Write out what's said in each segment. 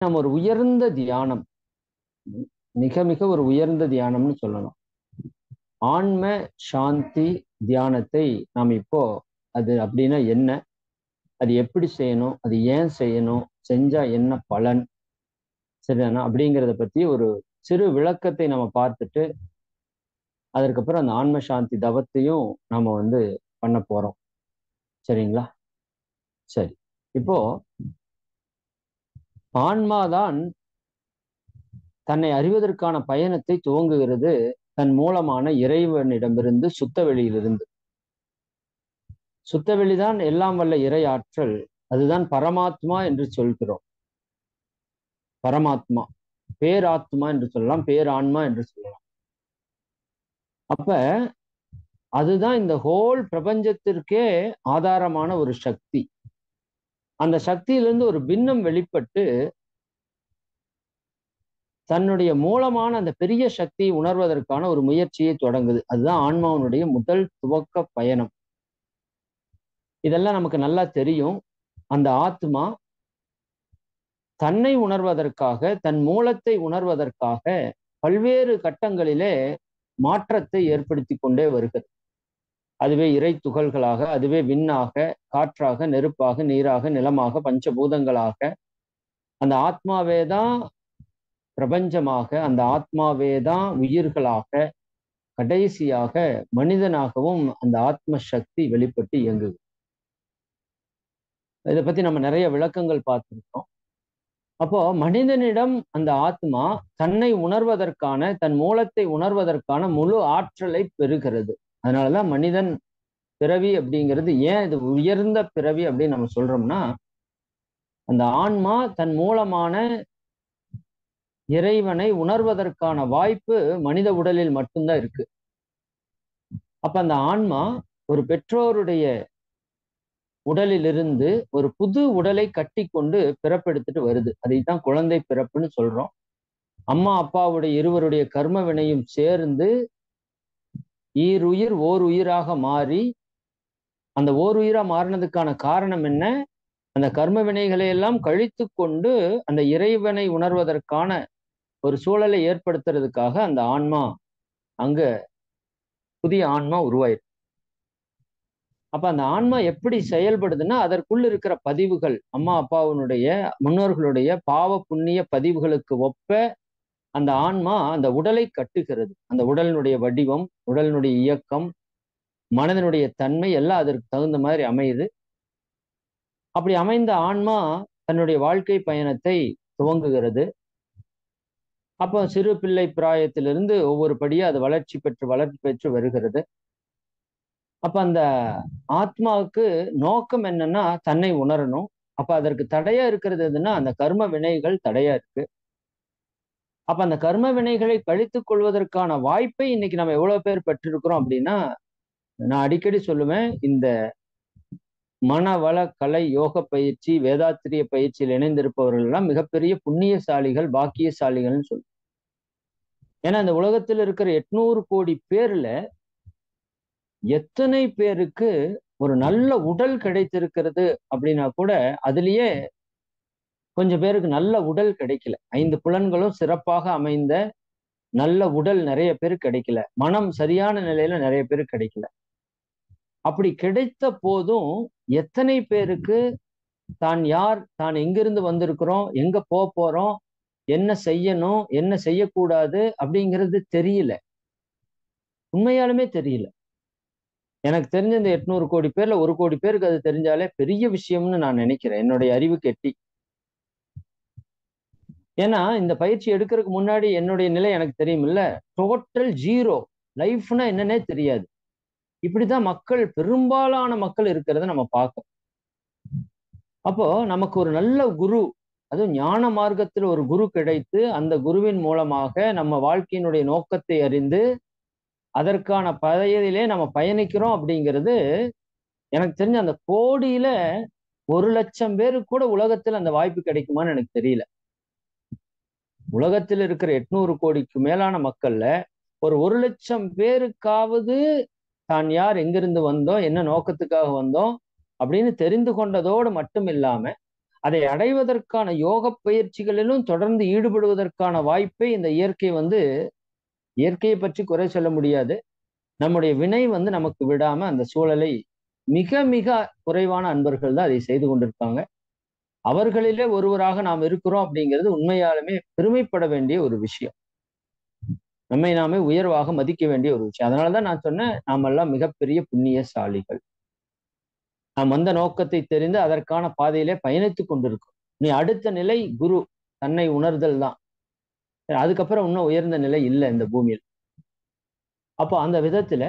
நம்ம ஒரு உயர்ந்த தியானம், மிக மிக ஒரு உயர்ந்த தியானம்னு சொல்லலாம். ஆன்ம சாந்தி தியானத்தை நாம் இப்போ, அது அப்படின்னா என்ன, அது எப்படி செய்யணும், அது ஏன் செய்யணும், செஞ்சா என்ன பலன், சரிதானா அப்படிங்கிறத பத்தி ஒரு சிறு விளக்கத்தை நம்ம பார்த்துட்டு, அதற்கப்புறம் அந்த ஆன்ம சாந்தி தவத்தையும் நாம பண்ண போறோம். சரிங்களா? சரி. இப்போ ஆன்மாதான் தன்னை அறிவதற்கான பயணத்தை துவங்குகிறது தன் மூலமான இறைவனிடமிருந்து, சுத்த வெளியிலிருந்து. சுத்த வெளிதான் எல்லாம் வல்ல இறை ஆற்றல். அதுதான் பரமாத்மா என்று சொல்கிறோம். பரமாத்மா, பேராத்மா என்று சொல்லலாம், பேரான்மா என்று சொல்லலாம். அப்ப அதுதான் இந்த ஹோல் பிரபஞ்சத்திற்கே ஆதாரமான ஒரு சக்தி. அந்த சக்தியிலிருந்து ஒரு பின்னம் வெளிப்பட்டு தன்னுடைய மூலமான அந்த பெரிய சக்தியை உணர்வதற்கான ஒரு முயற்சியை தொடங்குது. அதுதான் ஆன்மாவினுடைய முதல் துவக்க பயணம். இதெல்லாம் நமக்கு நல்லா தெரியும். அந்த ஆத்மா தன்னை உணர்வதற்காக, தன் மூலத்தை உணர்வதற்காக பல்வேறு கட்டங்களிலே மாற்றத்தை ஏற்படுத்தி கொண்டே வருகிறது. அதுவே இறை துகள்களாக, அதுவே விண்ணாக, காற்றாக, நெருப்பாக, நீராக, நிலமாக, பஞ்சபூதங்களாக, அந்த ஆத்மாவே தான் பிரபஞ்சமாக, அந்த ஆத்மாவே தான் உயிர்களாக, கடைசியாக மனிதனாகவும் அந்த ஆத்ம சக்தி வெளிப்பட்டு இயங்குது. இதை பத்தி நம்ம நிறைய விளக்கங்கள் பார்த்திருக்கோம். அப்போ மனிதனிடம் அந்த ஆத்மா தன்னை உணர்வதற்கான, தன் மூலத்தை உணர்வதற்கான முழு ஆற்றலை பெறுகிறது. அதனாலதான் மனிதன் பிறவி அப்படிங்கிறது, ஏன் இது உயர்ந்த பிறவி அப்படின்னு நம்ம சொல்றோம்னா, அந்த ஆன்மா தன் மூலமான இறைவனை உணர்வதற்கான வாய்ப்பு மனித உடலில் மட்டும்தான் இருக்கு. அப்ப அந்த ஆன்மா ஒரு பெற்றோருடைய உடலிலிருந்து ஒரு புது உடலை கட்டி கொண்டு பிறப்பெடுத்துட்டு வருது. அதைத்தான் குழந்தை பிறப்புன்னு சொல்றோம். அம்மா அப்பாவுடைய இருவருடைய கர்ம வினையும் சேர்ந்து ஈருயிர் ஓர் உயிராக மாறி, அந்த ஓர் உயிரா மாறினதுக்கான காரணம் என்ன? அந்த கர்ம வினைகளை எல்லாம் கழித்து கொண்டு அந்த இறைவனை உணர்வதற்கான ஒரு சூழலை ஏற்படுத்துறதுக்காக அந்த ஆன்மா, அங்க புதிய ஆன்மா உருவாயிருக்கு. அப்ப அந்த ஆன்மா எப்படி செயல்படுதுன்னா, அதற்குள் இருக்கிற பதிவுகள், அம்மா அப்பாவுடைய முன்னோர்களுடைய பாவ புண்ணிய பதிவுகளுக்கு ஒப்ப அந்த ஆன்மா அந்த உடலை கட்டுகிறது. அந்த உடலினுடைய வடிவம், உடலினுடைய இயக்கம், மனதினுடைய தன்மை எல்லாம் அதற்கு தகுந்த மாதிரி அமையுது. அப்படி அமைந்த ஆன்மா தன்னுடைய வாழ்க்கை பயணத்தை துவங்குகிறது. அப்போ சிறு பிள்ளை பிராயத்திலிருந்து ஒவ்வொரு படியா அது வளர்ச்சி பெற்று வருகிறது. அப்ப அந்த ஆத்மாவுக்கு நோக்கம் என்னன்னா, தன்னை உணரணும். அப்ப அதற்கு தடையா இருக்கிறது எதுன்னா, அந்த கர்ம வினைகள் தடையா இருக்கு. அப்ப அந்த கர்ம வினைகளை கழித்துக் கொள்வதற்கான வாய்ப்பை இன்னைக்கு நம்ம எவ்வளவு பேர் பெற்றிருக்கிறோம் அப்படின்னா, நான் அடிக்கடி சொல்லுவேன், இந்த மனவள கலை யோக பயிற்சி, வேதாத்திரிய பயிற்சியில் இணைந்திருப்பவர்கள் எல்லாம் மிகப்பெரிய புண்ணியசாலிகள், பாக்கியசாலிகள்னு சொல்லுவேன். ஏன்னா இந்த உலகத்தில் இருக்கிற 800 கோடி பேர்ல எத்தனை பேருக்கு ஒரு நல்ல உடல் கிடைத்திருக்கிறது அப்படின்னா கூட, அதுலயே கொஞ்சம் பேருக்கு நல்ல உடல் கிடைக்கல. 5 புலன்களும் சிறப்பாக அமைந்த நல்ல உடல் நிறைய பேர் கிடைக்கல. மனம் சரியான நிலையில நிறைய பேர் கிடைக்கல. அப்படி கிடைத்த போதும் எத்தனை பேருக்கு தான் யார், தான் எங்கிருந்து வந்திருக்கிறோம், எங்க போறோம், என்ன செய்யணும், என்ன செய்யக்கூடாது அப்படிங்கிறது தெரியல. உண்மையாலுமே தெரியல. எனக்கு தெரிஞ்ச இந்த 800 கோடி பேர்ல 1 கோடி பேருக்கு அது தெரிஞ்சாலே பெரிய விஷயம்னு நான் நினைக்கிறேன், என்னுடைய அறிவுக்கு எட்டி. ஏன்னா இந்த பயிற்சி எடுக்கிறதுக்கு முன்னாடி என்னுடைய நிலை எனக்கு தெரியுமில்ல, டோட்டல் ஜீரோ. லைஃப்னா என்னன்னே தெரியாது. இப்படிதான் மக்கள், பெரும்பாலான மக்கள் இருக்கிறத நம்ம பார்க்கோம். அப்போ நமக்கு ஒரு நல்ல குரு, அதுவும் ஞான மார்க்கத்தில் ஒரு குரு கிடைத்து, அந்த குருவின் மூலமாக நம்ம வாழ்க்கையினுடைய நோக்கத்தை அறிந்து அதற்கான பாதையிலே நம்ம பயணிக்கிறோம் அப்படிங்கிறது, எனக்கு தெரிஞ்ச அந்த கோடியில 1,00,000 பேருக்கு கூட உலகத்தில் அந்த வாய்ப்பு கிடைக்குமான்னு எனக்கு தெரியல. உலகத்தில் இருக்கிற 800 கோடிக்கு மேலான மக்கள்ல ஒரு 1,00,000 பேருக்காவது தான் யார், எங்கிருந்து வந்தோம், என்ன நோக்கத்துக்காக வந்தோம் அப்படின்னு தெரிந்து கொண்டதோடு மட்டும் இல்லாம, அதை அடைவதற்கான யோக பயிற்சிகளிலும் தொடர்ந்து ஈடுபடுவதற்கான வாய்ப்பை இந்த இயற்கை இயற்கையை பற்றி குறை சொல்ல முடியாது. நம்முடைய வினை நமக்கு விடாம அந்த சூழலை மிக மிக குறைவான அன்பர்கள் தான் அதை செய்து கொண்டிருக்காங்க. அவர்களிலே ஒருவராக நாம் இருக்கிறோம் அப்படிங்கிறது உண்மையாலுமே பெருமைப்பட வேண்டிய ஒரு விஷயம். நம்மை நாமே உயர்வாக மதிக்க வேண்டிய ஒரு விஷயம். அதனாலதான் நான் சொன்னேன், நாமெல்லாம் மிகப்பெரிய புண்ணியசாலிகள். நாம் வந்த நோக்கத்தை தெரிந்து அதற்கான பாதையிலே பயணித்துக் கொண்டிருக்கோம். நீ அடுத்த நிலை குரு, தன்னை உணர்தல் தான். அதுக்கப்புறம் இன்னும் உயர்ந்த நிலை இல்லை இந்த பூமியில். அப்போ அந்த விதத்துல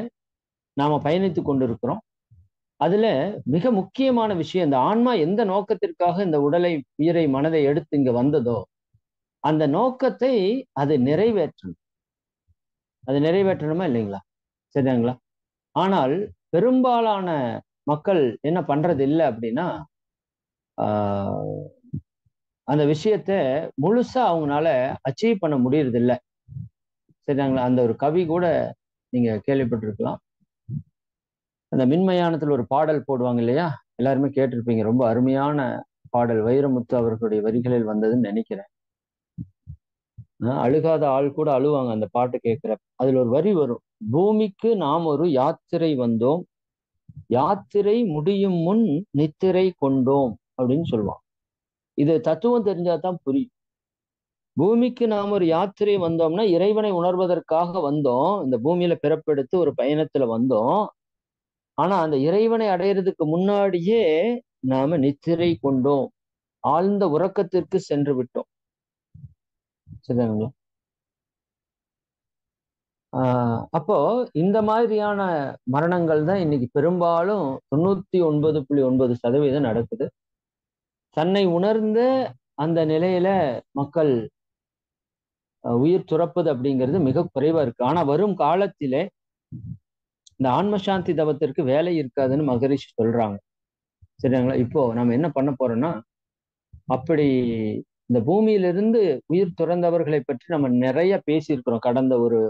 நாம பயணித்துக் கொண்டிருக்கிறோம். அதுல மிக முக்கியமான விஷயம், இந்த ஆன்மா எந்த நோக்கத்திற்காக இந்த உடலை, உயிரை, மனதை எடுத்து இங்க வந்ததோ அந்த நோக்கத்தை அது நிறைவேற்றணும். அது நிறைவேற்றணுமா இல்லைங்களா? சரிங்களா? ஆனால் பெரும்பாலான மக்கள் என்ன பண்றது இல்லை அப்படின்னா, அந்த விஷயத்த முழுசா அவங்களால அச்சீவ் பண்ண முடியறது இல்லை. சரிங்களா? அந்த ஒரு கவி கூட நீங்க கேள்விப்பட்டிருக்கலாம். அந்த மின்மயானத்துல ஒரு பாடல் போடுவாங்க இல்லையா? எல்லாருமே கேட்டிருப்பீங்க. ரொம்ப அருமையான பாடல், வைரமுத்து அவர்களுடைய வரிகளில் வந்ததுன்னு நினைக்கிறேன். அழுகாத ஆள் கூட அழுவாங்க அந்த பாட்டு கேட்கிறப்ப. அதுல ஒரு வரி வரும், பூமிக்கு நாம் ஒரு யாத்திரை வந்தோம், யாத்திரை முடியும் முன் நித்திரை கொண்டோம் அப்படின்னு சொல்லுவான். இது தத்துவம் தெரிஞ்சாதான் புரியும். பூமிக்கு நாம் ஒரு யாத்திரை வந்தோம்னா இறைவனை உணர்வதற்காக வந்தோம். இந்த பூமியில பிறப்பெடுத்து ஒரு பயணத்துல வந்தோம். ஆனா அந்த இறைவனை அடையிறதுக்கு முன்னாடியே நாம நித்திரை கொண்டோம், ஆழ்ந்த உறக்கத்திற்கு சென்று விட்டோம். சரிங்களா? அப்போ இந்த மாதிரியான மரணங்கள் தான் இன்னைக்கு பெரும்பாலும் 99.9% நடக்குது. தன்னை உணர்ந்த அந்த நிலையில மக்கள் உயிர் துறப்பது அப்படிங்கிறது மிக குறைவா இருக்கு. ஆனா வரும் காலத்திலே இந்த ஆன்ம சாந்தி தவத்திற்கு வேலை இருக்காதுன்னு மகரிஷி சொல்றாங்க. சரிங்களா? இப்போ நம்ம என்ன பண்ண போறோம்னா, அப்படி இந்த பூமியிலிருந்து உயிர் துறந்தவர்களை பற்றி நம்ம நிறைய பேசியிருக்கிறோம். கடந்த ஒரு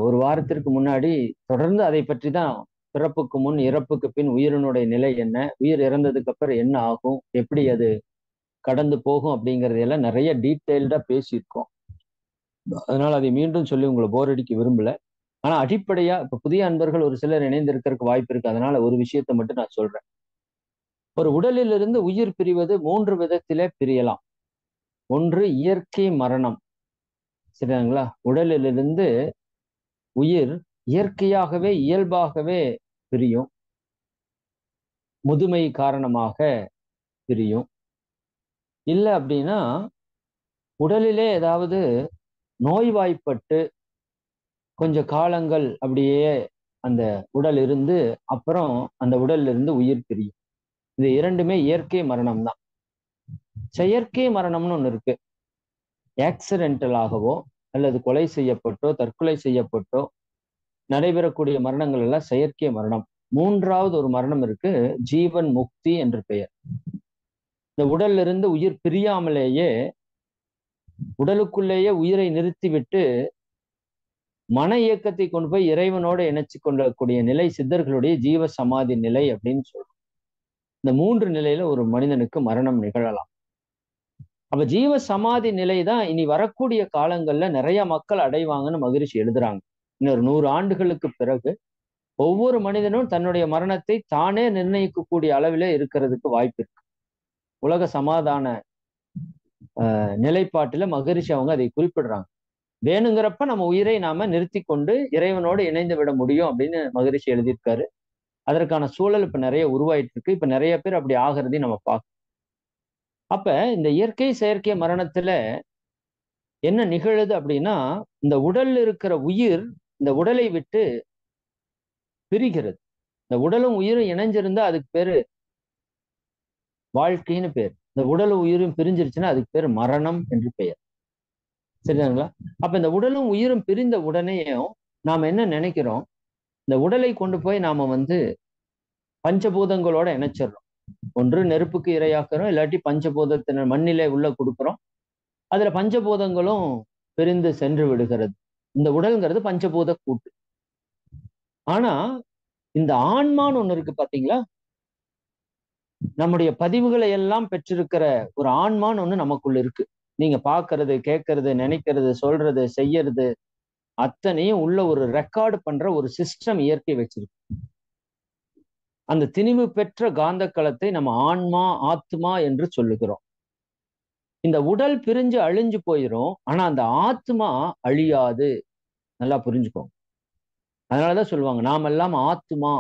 ஒரு வாரத்திற்கு முன்னாடி தொடர்ந்து அதை பற்றி தான், பிறப்புக்கு முன் இறப்புக்கு பின் உயிரினுடைய நிலை என்ன, உயிர் இறந்ததுக்கு அப்புறம் என்ன ஆகும், எப்படி அது கடந்து போகும் அப்படிங்கறதெல்லாம் நிறைய டீட்டெயில்டா பேசியிருக்கோம். அதனால அதை மீண்டும் சொல்லி உங்களை போர் அடிக்க விரும்பல. ஆனா அடிப்படையா இப்ப புதிய அன்பர்கள் ஒரு சிலர் இணைந்திருக்கிறதுக்கு வாய்ப்பு இருக்கு. அதனால ஒரு விஷயத்தை மட்டும் நான் சொல்றேன். ஒரு உடலிலிருந்து உயிர் பிரிவது 3 விதத்திலே பிரியலாம். ஒன்று இயற்கை மரணம். சரிங்களா? உடலிலிருந்து உயிர் இயற்கையாகவே இயல்பாகவே பிரியும். முதுமை காரணமாக பிரியும். இல்லை அப்படின்னா உடலிலே ஏதாவது நோய்வாய்ப்பட்டு கொஞ்ச காலங்கள் அப்படியே அந்த உடல் இருந்து அப்புறம் அந்த உடல்ல இருந்து உயிர் பிரியும். இது இரண்டுமே இயற்கை மரணம் தான். செயற்கை மரணம்னு ஒண்ணு இருக்கு. ஆக்சிடென்டலாகவோ அல்லது கொலை செய்யப்பட்டோ தற்கொலை செய்யப்பட்டோ நடைபெறக்கூடிய மரணங்கள் எல்லாம் செயற்கை மரணம். மூன்றாவது ஒரு மரணம் இருக்கு, ஜீவன் முக்தி என்று பெயர். இந்த உடல்ல இருந்து உயிர் பிரியாமலேயே உடலுக்குள்ளேயே உயிரை நிறுத்திவிட்டு மன இயக்கத்தை கொண்டு போய் இறைவனோடு இணைச்சு கொள்ளக்கூடிய நிலை சித்தர்களுடைய ஜீவ சமாதி நிலை அப்படின்னு சொல்றோம். இந்த 3 நிலையில ஒரு மனிதனுக்கு மரணம் நிகழலாம். அப்ப ஜீவ சமாதி நிலை தான் இனி வரக்கூடிய காலங்கள்ல நிறைய மக்கள் அடைவாங்கன்னு மகரிஷி எழுதுறாங்க. இன்னொரு 100 ஆண்டுகளுக்கு பிறகு ஒவ்வொரு மனிதனும் தன்னுடைய மரணத்தை தானே நிர்ணயிக்கக்கூடிய அளவிலே இருக்கிறதுக்கு வாய்ப்பு இருக்கு. உலக சமாதான நிலைப்பாட்டுல மகரிஷி அவங்க அதை குறிப்பிடுறாங்க. வேணுங்கிறப்ப நம்ம உயிரை நாம நிறுத்தி கொண்டு இறைவனோடு இணைந்து விட முடியும் அப்படின்னு மகரிஷி எழுதியிருக்காரு. அதற்கான சூழல் இப்ப நிறைய உருவாயிட்டு இருக்கு. இப்ப நிறைய பேர் அப்படி ஆகிறதையும் நம்ம பார்க்கணும். அப்ப இந்த இயற்கை செயற்கை மரணத்துல என்ன நிகழுது அப்படின்னா, இந்த உடல்ல இருக்கிற உயிர் இந்த உடலை விட்டு பிரிகிறது. இந்த உடலும் உயிரும் இணைஞ்சிருந்தா அதுக்கு பேரு வாழ்க்கைன்னு பேர். இந்த உடலும் உயிரும் பிரிஞ்சிருச்சுன்னா அதுக்கு பேர் மரணம் என்று பெயர். சரிங்களா? அப்ப இந்த உடலும் உயிரும் பிரிந்த உடனேயும் நாம என்ன நினைக்கிறோம், இந்த உடலை கொண்டு போய் நாம பஞ்சபூதங்களோட இணைச்சிடறோம். ஒன்று நெருப்புக்கு இரையாக்குறோம், இல்லாட்டி பஞ்சபூதத்தினர் மண்ணிலே உள்ள கொடுக்குறோம். அதுல பஞ்சபூதங்களும் பிரிந்து சென்று விடுகிறது. இந்த உடல்ங்கிறது பஞ்சபூத கூட்டு. ஆனா இந்த ஆன்மான்னு ஒண்ணு இருக்கு பாத்தீங்களா? நம்முடைய பதிவுகளை எல்லாம் பெற்றிருக்கிற ஒரு ஆன்மான்னு ஒண்ணு நமக்குள்ள இருக்கு. நீங்க பாக்குறது, கேட்கறது, நினைக்கிறது, சொல்றது, செய்யறது அத்தனையும் உள்ள ஒரு ரெக்கார்டு பண்ற ஒரு சிஸ்டம் இயற்கை வச்சிருக்கு. அந்த திணிவு பெற்ற காந்த களத்தை நம்ம ஆன்மா, ஆத்மா என்று சொல்லுகிறோம். இந்த உடல் பிரிஞ்சு அழிஞ்சு போயிரும். ஆனா அந்த ஆத்மா அழியாது. நல்லா புரிஞ்சுக்கோங்க. அதனாலதான் சொல்லுவாங்க நாமெல்லாம் ஆத்மா.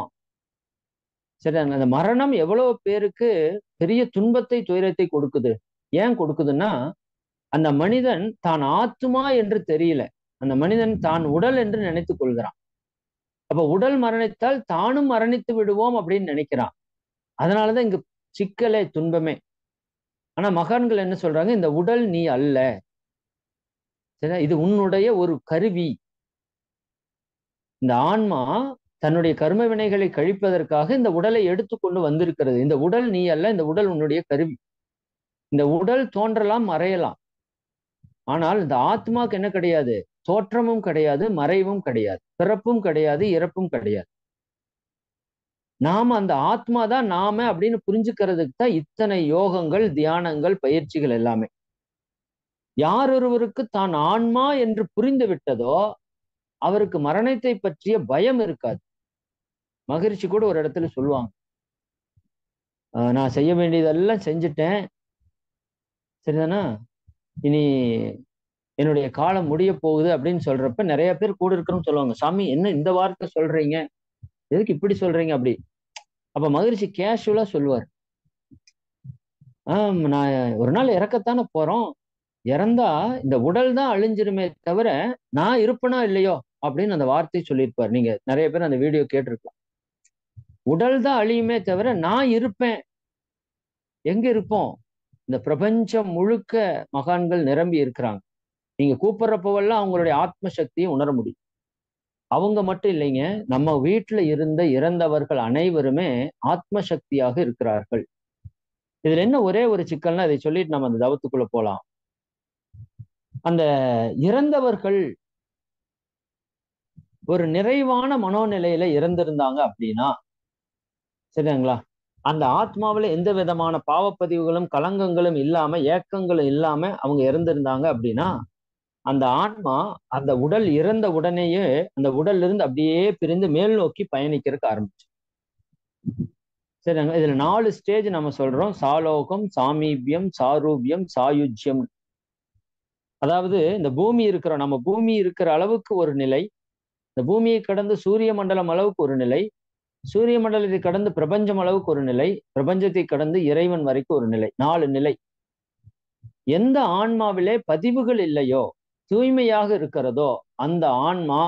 சரி, அந்த மரணம் எவ்வளவு பேருக்கு பெரிய துன்பத்தை, துயரத்தை கொடுக்குது. ஏன் கொடுக்குதுன்னா, அந்த மனிதன் தான் ஆத்மா என்று தெரியல. அந்த மனிதன் தான் உடல் என்று நினைத்துக் கொள்கிறான். அப்ப உடல் மரணித்தால் தானும் மரணித்து விடுவோம் அப்படின்னு நினைக்கிறான். அதனாலதான் இங்க சிக்கலே, துன்பமே. ஆனா மகான்கள் என்ன சொல்றாங்க, இந்த உடல் நீ அல்ல. சரி, இது உன்னுடைய ஒரு கருவி. இந்த ஆன்மா தன்னுடைய கர்ம வினைகளை கழிப்பதற்காக இந்த உடலை எடுத்துக்கொண்டு வந்திருக்கிறது. இந்த உடல் நீ அல்ல, இந்த உடல் உன்னுடைய கருவி. இந்த உடல் தோன்றலாம், மறையலாம். ஆனால் இந்த ஆத்மாக்கு என்ன கிடையாது? தோற்றமும் கிடையாது, மறைவும் கிடையாது, பிறப்பும் கிடையாது, இறப்பும் கிடையாது. நாம அந்த ஆத்மா தான் நாம அப்படின்னு புரிஞ்சுக்கிறதுக்கு தான் இத்தனை யோகங்கள், தியானங்கள், பயிற்சிகள் எல்லாமே. யார் ஒருவருக்கு தான் ஆன்மா என்று புரிந்து விட்டதோ அவருக்கு மரணத்தை பற்றிய பயம் இருக்காது. மகிழ்ச்சி கூட ஒரு இடத்துல சொல்லுவாங்க, நான் செய்ய வேண்டியதெல்லாம் செஞ்சுட்டேன், சரிதானா, இனி என்னுடைய காலம் முடிய போகுது அப்படின்னு சொல்றப்ப நிறைய பேர் கூட இருக்கிறோம் சொல்லுவாங்க, சாமி என்ன இந்த வார்த்தை சொல்றீங்க, எதுக்கு இப்படி சொல்றீங்க அப்படி. அப்ப மகிழ்ச்சி கேஷுவலா சொல்லுவார், நான் ஒரு நாள் இறக்கத்தானே போறோம், இறந்தா இந்த உடல் தான் அழிஞ்சிருமே தவிர நான் இருப்பனா இல்லையோ அப்படின்னு அந்த வார்த்தை சொல்லியிருப்பார். நீங்க நிறைய பேர் அந்த வீடியோ கேட்டிருக்கலாம். உடல் தான் அழியுமே தவிர நான் இருப்பேன். எங்க இருப்போம்? இந்த பிரபஞ்சம் முழுக்க மகான்கள் நிரம்பி இருக்கிறாங்க. நீங்க கூப்பிடுறப்பவெல்லாம் அவங்களுடைய ஆத்ம சக்தியை உணர முடியும். அவங்க மட்டும் இல்லைங்க, நம்ம வீட்டுல இருந்த இறந்தவர்கள் அனைவருமே ஆத்ம சக்தியாக இருக்கிறார்கள். இதுல என்ன ஒரே ஒரு சிக்கல்னா, இதை சொல்லிட்டு நம்ம அந்த தவத்துக்குள்ள போலாம். அந்த இறந்தவர்கள் ஒரு நிறைவான மனோநிலையில இறந்திருந்தாங்க அப்படின்னா, சரிங்களா, அந்த ஆத்மாவில எந்த விதமான பாவப்பதிவுகளும் கலங்கங்களும் இல்லாம, ஏக்கங்களும் இல்லாம அவங்க இறந்திருந்தாங்க அப்படின்னா, அந்த ஆன்மா அந்த உடல் இறந்த உடனேயே அந்த உடல்ல இருந்து அப்படியே பிரிந்து மேல் நோக்கி பயணிக்கிறதுக்கு ஆரம்பிச்சு. சரிங்க, இதுல 4 ஸ்டேஜ் நம்ம சொல்றோம். சாலோகம், சாமீபியம், சாரூபியம், சாயுஜ்யம். அதாவது இந்த பூமி இருக்கிற நம்ம பூமி இருக்கிற அளவுக்கு ஒரு நிலை, இந்த பூமியை கடந்து சூரிய மண்டலம் அளவுக்கு ஒரு நிலை, சூரிய மண்டலத்தை கடந்து பிரபஞ்சம் அளவுக்கு ஒரு நிலை, பிரபஞ்சத்தை கடந்து இறைவன் வரைக்கும் ஒரு நிலை. 4 நிலை. எந்த ஆன்மாவிலே பதிவுகள் இல்லையோ, தூய்மையாக இருக்கிறதோ அந்த ஆன்மா,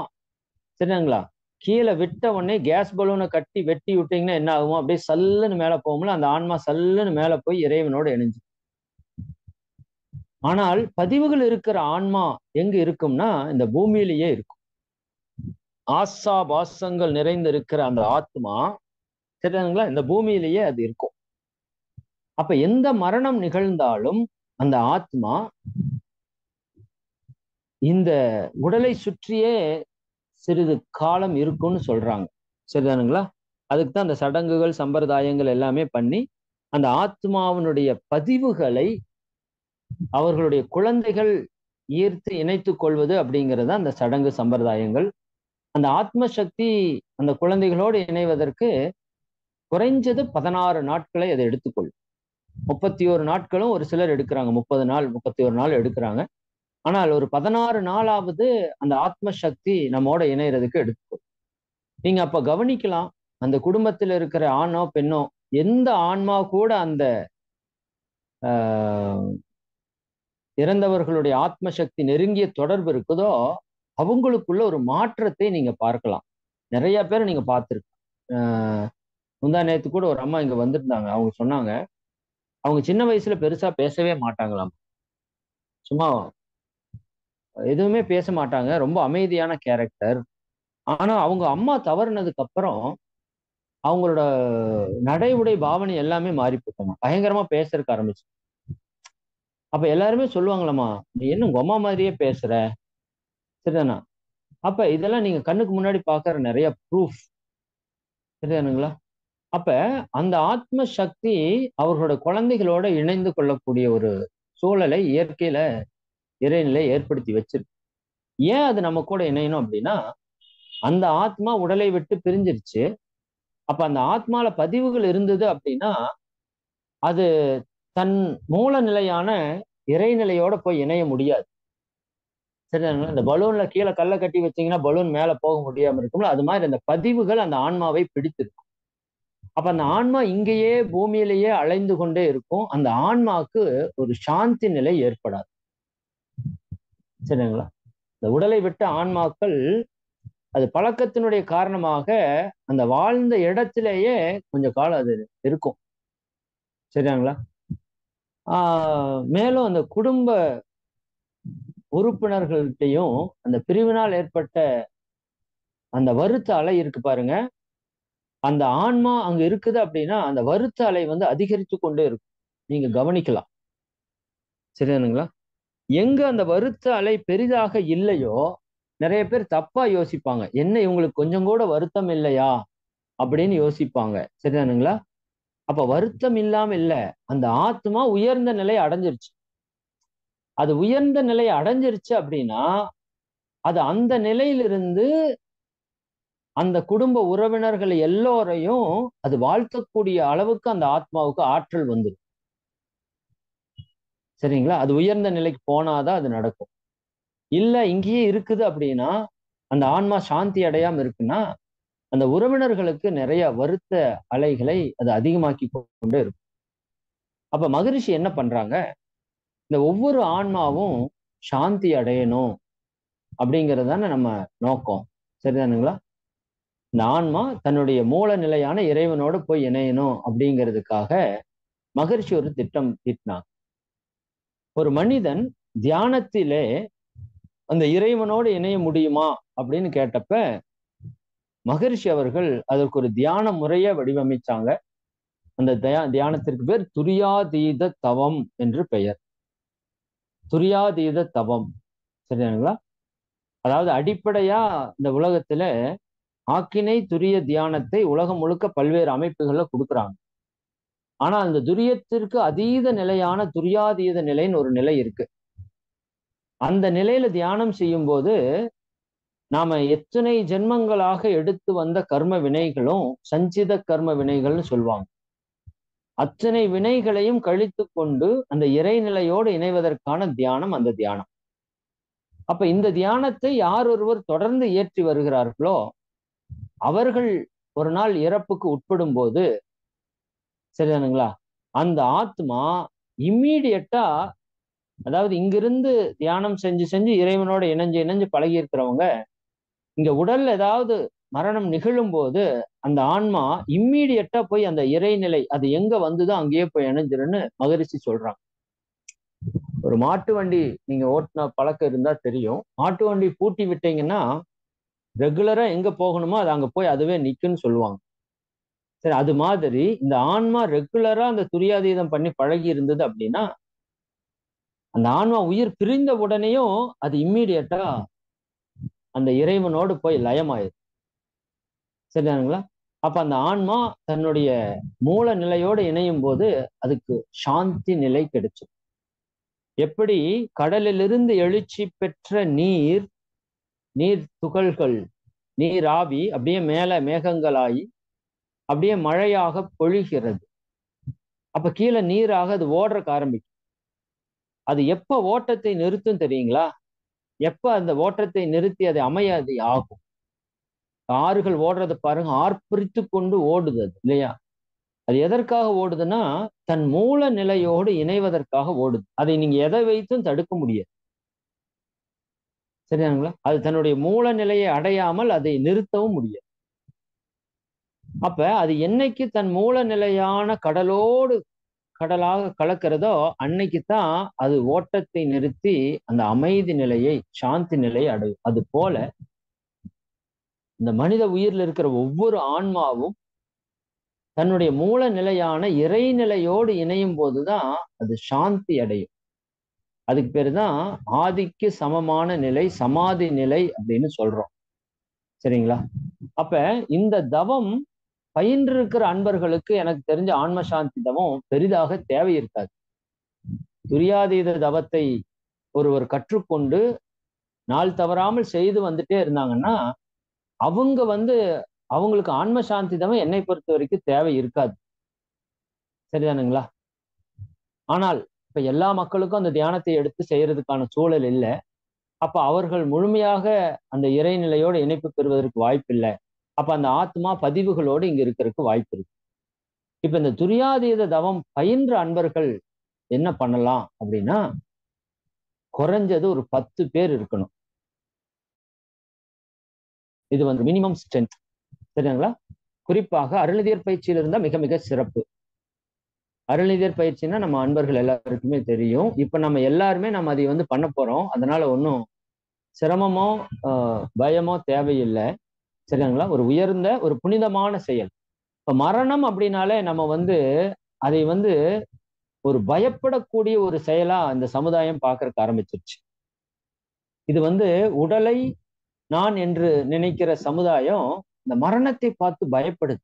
சரிங்களா, கீழே விட்ட உடனே கேஸ் பலூனை கட்டி வெட்டி விட்டீங்கன்னா என்ன ஆகும்? அப்படியே சல்லுன்னு மேல போகும்ல, அந்த ஆன்மா சல்லுன்னு மேல போய் இறைவனோட இணைஞ்சு. ஆனால் பதிவுகள் இருக்கிற ஆன்மா எங்க இருக்கும்னா இந்த பூமியிலேயே இருக்கும். ஆசா பாசங்கள் நிறைந்து இருக்கிற அந்த ஆத்மா, சரிங்களா, இந்த பூமியிலேயே அது இருக்கும். அப்ப எந்த மரணம் நிகழ்ந்தாலும் அந்த ஆத்மா இந்த உடலை சுற்றியே சிறிது காலம் இருக்கும்னு சொல்றாங்க. சரிதானுங்களா? அதுக்கு தான் அந்த சடங்குகள், சம்பிரதாயங்கள் எல்லாமே பண்ணி அந்த ஆத்மாவினுடைய பதிவுகளை அவர்களுடைய குழந்தைகள் ஈர்த்து இணைத்துக் கொள்வது அப்படிங்கிறது அந்த சடங்கு சம்பிரதாயங்கள். அந்த ஆத்ம சக்தி அந்த குழந்தைகளோடு இணைவதற்கு குறைஞ்சது 16 நாட்களை அதை எடுத்துக்கொள்ளும். 31 நாட்களும் ஒரு சிலர் எடுக்கிறாங்க, 30 நாள் 31 நாள் எடுக்கிறாங்க. ஆனால் ஒரு 16 நாளாவது அந்த ஆத்ம சக்தி நம்மோட இணையறதுக்கு எடுத்துக்கும். நீங்க அப்ப கவனிக்கலாம், அந்த குடும்பத்தில் இருக்கிற ஆணோ பெண்ணோ எந்த ஆன்மா கூட அந்த இறந்தவர்களுடைய ஆத்ம சக்தி நெருங்கிய தொடர்பு இருக்குதோ அவங்களுக்குள்ள ஒரு மாற்றத்தை நீங்க பார்க்கலாம். நிறைய பேர் நீங்க பார்த்திருக்க. முந்தா நேத்து கூட ஒரு அம்மா இங்க வந்திருந்தாங்க. அவங்க சொன்னாங்க, அவங்க சின்ன வயசுல பெருசா பேசவே மாட்டாங்களாம். சும்மா எதுவுமே பேச மாட்டாங்க, ரொம்ப அமைதியான கேரக்டர். ஆனா அவங்க அம்மா தவறுனதுக்கு அப்புறம் அவங்களோட நடை உடை பாவனை எல்லாமே மாறி போட்டாங்க, பயங்கரமா பேசுறதுக்கு ஆரம்பிச்சு. அப்ப எல்லாருமே சொல்லுவாங்களாமா, நீ என்ன உங்க அம்மா மாதிரியே பேசுற, சரிதானா? அப்ப இதெல்லாம் நீங்க கண்ணுக்கு முன்னாடி பாக்குற நிறைய ப்ரூஃப், சரிதானுங்களா? அப்ப அந்த ஆத்ம சக்தி அவர்களோட குழந்தைகளோட இணைந்து கொள்ளக்கூடிய ஒரு சூழலை இயற்கையில இறைநிலை ஏற்படுத்தி வச்சிருக்கு. ஏன் அது நம்ம கூட இணையணும் அப்படின்னா, அந்த ஆத்மா உடலை விட்டு பிரிஞ்சிருச்சு. அப்ப அந்த ஆத்மால பதிவுகள் இருந்தது அப்படின்னா, அது தன் மூல நிலையான இறைநிலையோட போய் இணைய முடியாது. சரிதானுங்களா? இந்த பலூன்ல கீழே கல்ல கட்டி வச்சீங்கன்னா பலூன் மேல போக முடியாம இருக்கும்ல, அது மாதிரி அந்த பதிவுகள் அந்த ஆன்மாவை பிடித்திருக்கும். அப்ப அந்த ஆன்மா இங்கேயே பூமியிலேயே அலைந்து கொண்டே இருக்கும். அந்த ஆன்மாவுக்கு ஒரு சாந்தி நிலை ஏற்படாது. சரிங்களா? இந்த உடலை விட்ட ஆன்மாக்கள் அது பழக்கத்தினுடைய காரணமாக அந்த வாழ்ந்த இடத்திலேயே கொஞ்ச காலம் அது இருக்கும். சரிங்களா? மேலும் அந்த குடும்ப உறுப்பினர்கள்ட்டையும் அந்த பிரிவினால் ஏற்பட்ட அந்த வருத்த அலை இருக்கு பாருங்க. அந்த ஆன்மா அங்க இருக்குது அப்படின்னா அந்த வருத்த அலை வந்து அதிகரித்து கொண்டே இருக்கும். நீங்க கவனிக்கலாம். சரிதானுங்களா? எங்க அந்த வருத்த அலை பெரிதாக இல்லையோ, நிறைய பேர் தப்பா யோசிப்பாங்க. என்ன இவங்களுக்கு கொஞ்சம் கூட வருத்தம் இல்லையா அப்படின்னு யோசிப்பாங்க. சரிதானுங்களா? அப்ப வருத்தம் இல்லாம இல்ல. அந்த ஆத்மா உயர்ந்த நிலை அடைஞ்சிருச்சு. அது உயர்ந்த நிலை அடைஞ்சிருச்சு அப்படின்னா, அது அந்த நிலையிலிருந்து அந்த குடும்ப உறவினர்கள் எல்லோரையும் அது வாழ்த்தக்கூடிய அளவுக்கு அந்த ஆத்மாவுக்கு ஆற்றல் வந்துடும். சரிங்களா? அது உயர்ந்த நிலைக்கு போனாதான் அது நடக்கும். இல்ல இங்கேயே இருக்குது அப்படின்னா, அந்த ஆன்மா சாந்தி அடையாம இருக்குன்னா, அந்த உறவினர்களுக்கு நிறைய வருத்த அலைகளை அது அதிகமாக்கி கொண்டே இருக்கும். அப்ப மகரிஷி என்ன பண்றாங்க? இந்த ஒவ்வொரு ஆன்மாவும் சாந்தி அடையணும் அப்படிங்கிறது தானே நம்ம நோக்கம். சரிதானுங்களா? இந்த ஆன்மா தன்னுடைய மூல நிலையான இறைவனோடு போய் இணையணும் அப்படிங்கிறதுக்காக மகரிஷி ஒரு திட்டம் தீட்டினாங்க. ஒரு மனிதன் தியானத்திலே அந்த இறைவனோடு இணைய முடியுமா அப்படின்னு கேட்டப்ப மகரிஷி அவர்கள் அதற்கு ஒரு தியான முறையை வடிவமைச்சாங்க. அந்த தியானத்திற்கு பேர் துரியாதீத தவம் என்று பெயர். துரியாதீத தவம். சரிங்களா? அதாவது அடிப்படையா இந்த உலகத்துல ஆக்கினை துரிய தியானத்தை உலகம் முழுக்க பல்வேறு அமைப்புகள்ல கொடுக்குறாங்க. ஆனா அந்த துரியத்திற்கு அதீத நிலையான துரியாதீத நிலைன்னு ஒரு நிலை இருக்கு. அந்த நிலையில தியானம் செய்யும் போது நாம எத்தனை ஜென்மங்களாக எடுத்து வந்த கர்ம வினைகளும் சஞ்சித கர்ம வினைகள்னு சொல்லுவாங்க. அத்தனை வினைகளையும் கழித்து கொண்டு அந்த இறைநிலையோடு இணைவதற்கான தியானம் அந்த தியானம். அப்ப இந்த தியானத்தை யார் ஒருவர் தொடர்ந்து ஏற்றி வருகிறார்களோ அவர்கள் ஒரு நாள் இறப்புக்கு உட்படும் போது, சரிதானுங்களா, அந்த ஆத்மா இம்மீடியட்டா, அதாவது இங்கிருந்து தியானம் செஞ்சு செஞ்சு இறைவனோட இணைஞ்சு இணைஞ்சு பழகி இருக்கிறவங்க இங்க உடல்ல ஏதாவது மரணம் நிகழும் போது அந்த ஆன்மா இம்மீடியட்டா போய் அந்த இறைநிலை அது எங்க வந்துதோ அங்கேயே போய் இணைஞ்சிருன்னு மகரிஷி சொல்றாங்க. ஒரு மாட்டு வண்டி நீங்க ஓட்டின பழக்கம் இருந்தா தெரியும். மாட்டு வண்டி பூட்டி விட்டீங்கன்னா ரெகுலரா எங்க போகணுமோ அது அங்க போய் அதுவே நிக்குன்னு சொல்லுவாங்க. சரி, அது மாதிரி இந்த ஆன்மா ரெகுலரா அந்த துரியாதீதம் பண்ணி பழகி இருந்தது அப்படின்னா அந்த ஆன்மா உயிர் பிரிந்த உடனேயும் அது இம்மீடியட்டா அந்த இறைவனோடு போய் லயமாயிரும். சரிதானுங்களா? அப்ப அந்த ஆன்மா தன்னுடைய மூல நிலையோடு இணையும் போது அதுக்கு சாந்தி நிலை கிடைச்சு. எப்படி கடலிலிருந்து எழுச்சி பெற்ற நீர், நீர் துகள்கள், நீர் ஆவி அப்படியே மேல மேகங்களாகி அப்படியே மழையாக பொழிகிறது. அப்ப கீழே நீராக அது ஓடுறக்கு ஆரம்பிக்கும். அது எப்ப ஓட்டத்தை நிறுத்தும் தெரியுங்களா? எப்ப அந்த ஓட்டத்தை நிறுத்தி அது அமையாது ஆகும். ஆறுகள் ஓடுறதை பாருங்க, ஆர்ப்பரித்து கொண்டு ஓடுது அது, இல்லையா? அது எதற்காக ஓடுதுன்னா தன் மூல நிலையோடு இணைவதற்காக ஓடுது. அதை நீங்க எதை வைத்தும் தடுக்க முடியாது. சரியானுங்களா? அது தன்னுடைய மூல நிலையை அடையாமல் அதை நிறுத்தவும் முடியாது. அப்ப அது என்னைக்கு தன் மூல நிலையான கடலோடு கடலாக கலக்கிறதோ அன்னைக்குத்தான் அது ஓட்டத்தை நிறுத்தி அந்த அமைதி நிலையை, சாந்தி நிலையை அடையும். அது போல இந்த மனித உயிர்ல இருக்கிற ஒவ்வொரு ஆன்மாவும் தன்னுடைய மூல நிலையான இறைநிலையோடு இணையும் போதுதான் அது சாந்தி அடையும். அதுக்கு பேரு தான் ஆதிக்கு சமமான நிலை, சமாதி நிலை அப்படின்னு சொல்றோம். சரிங்களா? அப்ப இந்த தவம் பயின்று இருக்கிற அன்பர்களுக்கு எனக்கு தெரிஞ்ச ஆன்ம சாந்தி தவம் பெரிதாக தேவை இருக்காது. துரியாதீத தவத்தை ஒருவர் கற்றுக்கொண்டு நாள் தவறாமல் செய்து வந்துட்டே இருந்தாங்கன்னா அவங்க அவங்களுக்கு ஆன்ம சாந்தி தவம் என்னை பொறுத்த வரைக்கும் தேவை இருக்காது. சரிதானுங்களா? ஆனால் இப்ப எல்லா மக்களுக்கும் அந்த தியானத்தை எடுத்து செய்யறதுக்கான சூழல் இல்லை. அப்ப அவர்கள் முழுமையாக அந்த இறைநிலையோடு இணைப்பு பெறுவதற்கு வாய்ப்பு இல்லை. அப்ப அந்த ஆத்மா பதிவுகளோடு இங்க இருக்கிறதுக்கு வாய்ப்பு இருக்கு. இப்ப இந்த துரியாதீத தவம் பயின்ற அன்பர்கள் என்ன பண்ணலாம் அப்படின்னா, குறைஞ்சது ஒரு 10 பேர் இருக்கணும். இது மினிமம் ஸ்ட்ரென்த். சரிங்களா? குறிப்பாக அருள்நிதியர் பயிற்சியில் இருந்தா மிக மிக சிறப்பு. அருள்நிதியர் பயிற்சின்னா நம்ம அன்பர்கள் எல்லாருக்குமே தெரியும். இப்ப நம்ம எல்லாருமே நம்ம அதை பண்ண போறோம். அதனால ஒன்றும் சிரமமோ பயமோ தேவையில்லை. சரிங்களா? ஒரு உயர்ந்த ஒரு புனிதமான செயல். இப்ப மரணம் அப்படின்னாலே நம்ம அதை ஒரு பயப்படக்கூடிய ஒரு செயலா இந்த சமுதாயம் பார்க்கறக்கு ஆரம்பிச்சிருச்சு. இது உடலை நான் என்று நினைக்கிற சமுதாயம் இந்த மரணத்தை பார்த்து பயப்படுது.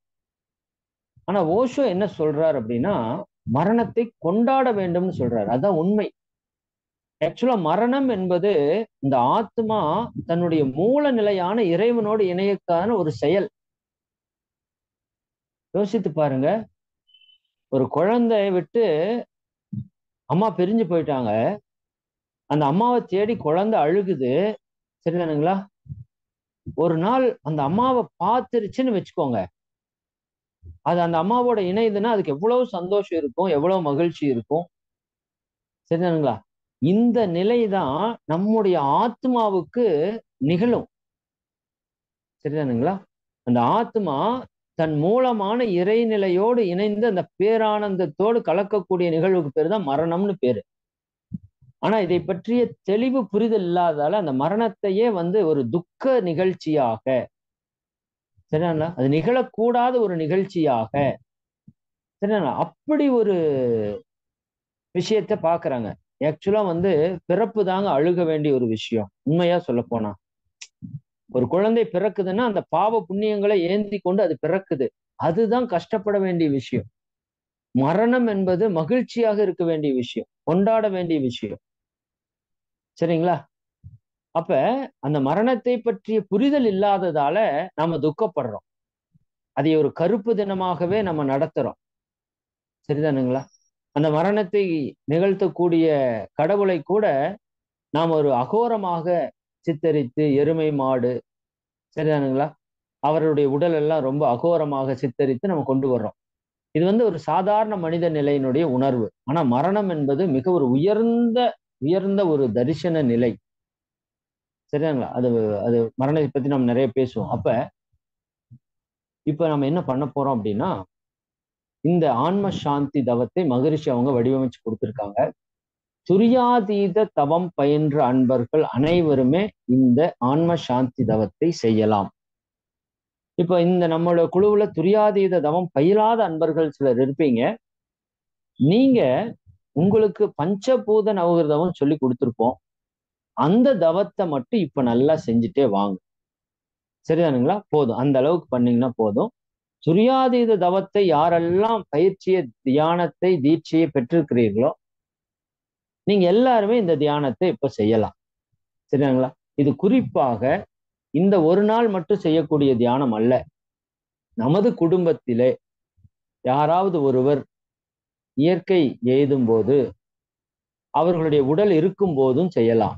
ஆனா ஓஷோ என்ன சொல்றாரு அப்படின்னா, மரணத்தை கொண்டாட வேண்டும்னு சொல்றாரு. அதான் உண்மை. ஆக்சுவலா மரணம் என்பது இந்த ஆத்மா தன்னுடைய மூல நிலையான இறைவனோடு இணையக்கான ஒரு செயல். யோசித்து பாருங்க. ஒரு குழந்தைய விட்டு அம்மா பிரிஞ்சு போயிட்டாங்க. அந்த அம்மாவை தேடி குழந்தை அழுகுது. சரிதானுங்களா? ஒரு நாள் அந்த அம்மாவை பார்த்துருச்சுன்னு வச்சுக்கோங்க. அது அந்த அம்மாவோட இணையுதுன்னா அதுக்கு எவ்வளவு சந்தோஷம் இருக்கும், எவ்வளவு மகிழ்ச்சி இருக்கும். சரிதானுங்களா? இந்த நிலைதான் நம்முடைய ஆத்மாவுக்கு நிகழும். சரிதானுங்களா? அந்த ஆத்மா தன் மூலமான இறைநிலையோடு இணைந்து அந்த பேரானந்தத்தோடு கலக்கக்கூடிய நிகழ்வுக்கு பேர் தான் மரணம்னு பேரு. ஆனா இதை பற்றிய தெளிவு புரிதல் இல்லாதால அந்த மரணத்தையே ஒரு துக்க நிகழ்ச்சியாக, சரிங்களா, அது நிகழக்கூடாத ஒரு நிகழ்ச்சியாக, சரிங்களா, அப்படி ஒரு விஷயத்த பாக்குறாங்க. ஆக்சுவலா பிறப்பு தாங்க அழுக வேண்டிய ஒரு விஷயம். உண்மையா சொல்ல போனா ஒரு குழந்தை பிறக்குதுன்னா அந்த பாவ புண்ணியங்களை ஏந்தி கொண்டு அது பிறக்குது. அதுதான் கஷ்டப்பட வேண்டிய விஷயம். மரணம் என்பது மகிழ்ச்சியாக இருக்க வேண்டிய விஷயம், கொண்டாட வேண்டிய விஷயம். சரிங்களா? அப்ப அந்த மரணத்தை பற்றிய புரிதல் இல்லாததால நாம துக்கப்படுறோம். அதை ஒரு கருப்பு தினமாகவே நம்ம நடத்துறோம். சரிதானுங்களா? அந்த மரணத்தை நிகழ்த்தக்கூடிய கடவுளை கூட நாம் ஒரு அகோரமாக சித்தரித்து, எருமை மாடு, சரிதானுங்களா, அவருடைய உடல் எல்லாம் ரொம்ப அகோரமாக சித்தரித்து நம்ம கொண்டு வர்றோம். இது ஒரு சாதாரண மனித நிலையினுடைய உணர்வு. ஆனா மரணம் என்பது மிக ஒரு உயர்ந்த உயர்ந்த ஒரு தரிசன நிலை. சரிதாங்களா? அது அது மரணத்தை பத்தி நம்ம நிறைய பேசுவோம். இப்ப நம்ம என்ன பண்ண போறோம் அப்படின்னா, இந்த ஆன்ம சாந்தி தவத்தை மகரிஷி அவங்க வடிவமைச்சு கொடுத்திருக்காங்க. துரியாதீத தவம் பயின்ற அன்பர்கள் அனைவருமே இந்த ஆன்ம சாந்தி தவத்தை செய்யலாம். இப்ப இந்த நம்மளோட குழுவுல துரியாதீத தவம் பயிலாத அன்பர்கள் சிலர் இருப்பீங்க. நீங்க உங்களுக்கு பஞ்சபூத நவகிரதம் சொல்லி கொடுத்துருப்போம். அந்த தவத்தை மட்டும் இப்ப நல்லா செஞ்சுட்டே வாங்க. சரிதானுங்களா? போதும். அந்த அளவுக்கு பண்ணீங்கன்னா போதும். துரியாதீத தவத்தை யாரெல்லாம் பயிற்சியை, தியானத்தை, தீட்சையை பெற்றிருக்கிறீர்களோ நீங்க எல்லாருமே இந்த தியானத்தை இப்ப செய்யலாம். சரிங்களா? இது குறிப்பாக இந்த ஒரு நாள் மட்டும் செய்யக்கூடிய தியானம் அல்ல. நமது குடும்பத்திலே யாராவது ஒருவர் இயற்கை எய்தும் போது, அவர்களுடைய உடல் இருக்கும் போதும் செய்யலாம்.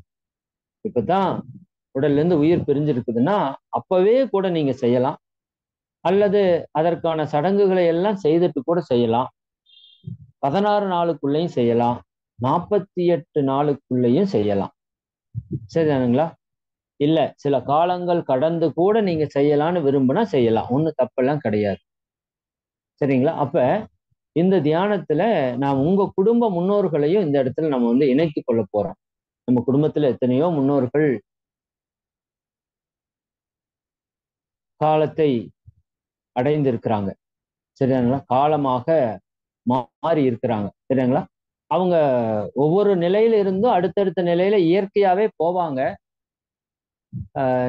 இப்பதான் உடல்ல இருந்து உயிர் பிரிஞ்சிருக்குதுன்னா அப்பவே கூட நீங்க செய்யலாம். அல்லது அதற்கான சடங்குகளை எல்லாம் செய்துட்டு கூட செய்யலாம். 16 நாளுக்குள்ளேயும் செய்யலாம். 48 நாளுக்குள்ளேயும் செய்யலாம். சரிதானுங்களா? இல்ல சில காலங்கள் கடந்து கூட நீங்க செய்யலாம்னு விரும்பினா செய்யலாம். ஒண்ணும் தப்பெல்லாம் கிடையாது. சரிங்களா? அப்ப இந்த தியானத்துல நாம் உங்க குடும்ப முன்னோர்களையும் இந்த இடத்துல நம்ம இணைத்துக் கொள்ள போறோம். நம்ம குடும்பத்துல எத்தனையோ முன்னோர்கள் காலத்தை அடைந்திருக்கிறாங்க. சரிங்களா? காலமாக மாறி இருக்கிறாங்க. சரிங்களா? அவங்க ஒவ்வொரு நிலையில இருந்தும் அடுத்தடுத்த நிலையில இயற்கையாவே போவாங்க.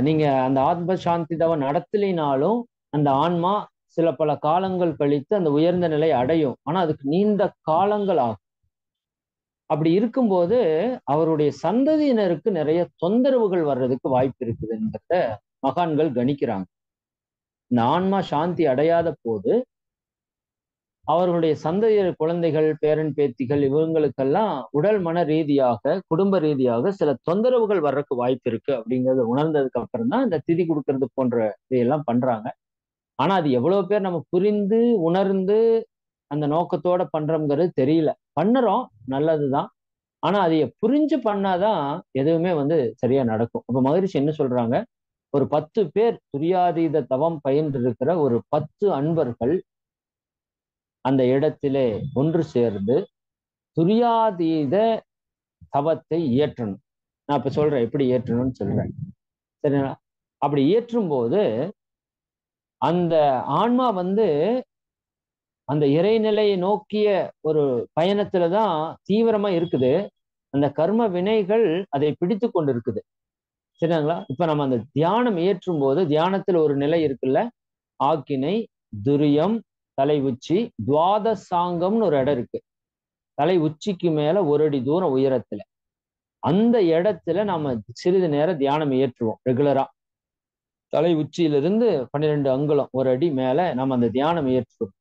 நீங்க அந்த ஆத்ம சாந்தி தவம் நடத்தலினாலும் அந்த ஆன்மா சில பல காலங்கள் கழித்து அந்த உயர்ந்த நிலை அடையும். ஆனா அதுக்கு நீண்ட காலங்கள் ஆகும். அப்படி இருக்கும்போது அவருடைய சந்ததியினருக்கு நிறைய தொந்தரவுகள் வர்றதுக்கு வாய்ப்பு இருக்குதுங்கிறத மகான்கள் கணிக்கிறாங்க. இந்த ஆன்மா சாந்தி அடையாத போது அவர்களுடைய சந்ததியர் குழந்தைகள், பேரன் பேத்திகள் இவங்களுக்கெல்லாம் உடல் மன ரீதியாக, குடும்ப ரீதியாக சில தொந்தரவுகள் வர்றதுக்கு வாய்ப்பு இருக்கு அப்படிங்கறத உணர்ந்ததுக்கு அப்புறம் தான் இந்த திதி கொடுக்கறது போன்ற இதையெல்லாம் பண்றாங்க. ஆனா அது எவ்வளவு பேர் நம்ம புரிந்து உணர்ந்து அந்த நோக்கத்தோட பண்றோம்ங்கிறது தெரியல. பண்ணுறோம், நல்லதுதான். ஆனா அதைய புரிஞ்சு பண்ணாதான் எதுவுமே சரியா நடக்கும். அப்ப மகரிஷி என்ன சொல்றாங்க, ஒரு 10 பேர் துரியாதீத தவம் பயின்று இருக்கிற ஒரு 10 அன்பர்கள் அந்த இடத்திலே ஒன்று சேர்ந்து துரியாதீத தவத்தை இயற்றணும். நான் இப்ப சொல்றேன் எப்படி இயற்றணும்னு சொல்றேன். சரிங்களா? அப்படி இயற்றும் போது அந்த ஆன்மா அந்த இறைநிலையை நோக்கிய ஒரு பயணத்துலதான் தீவிரமா இருக்குது. அந்த கர்ம வினைகள் அதை பிடித்து கொண்டு இருக்குது. சரிங்களா? இப்ப நம்ம அந்த தியானம் ஏற்றும் போது தியானத்துல ஒரு நிலை இருக்குல்ல, ஆக்கினை, துரியம், தலை உச்சி, துவாதசாங்கம்னு ஒரு இடம் இருக்கு. தலை உச்சிக்கு மேல 1 அடி தூரம் உயரத்துல. அந்த இடத்துல நாம சிறிது நேரம் தியானம் ஏற்றுவோம் ரெகுலரா. தலை உச்சியிலிருந்து 12 அங்குலம் 1 அடி மேல நம்ம அந்த தியானம் ஏற்றுவோம்.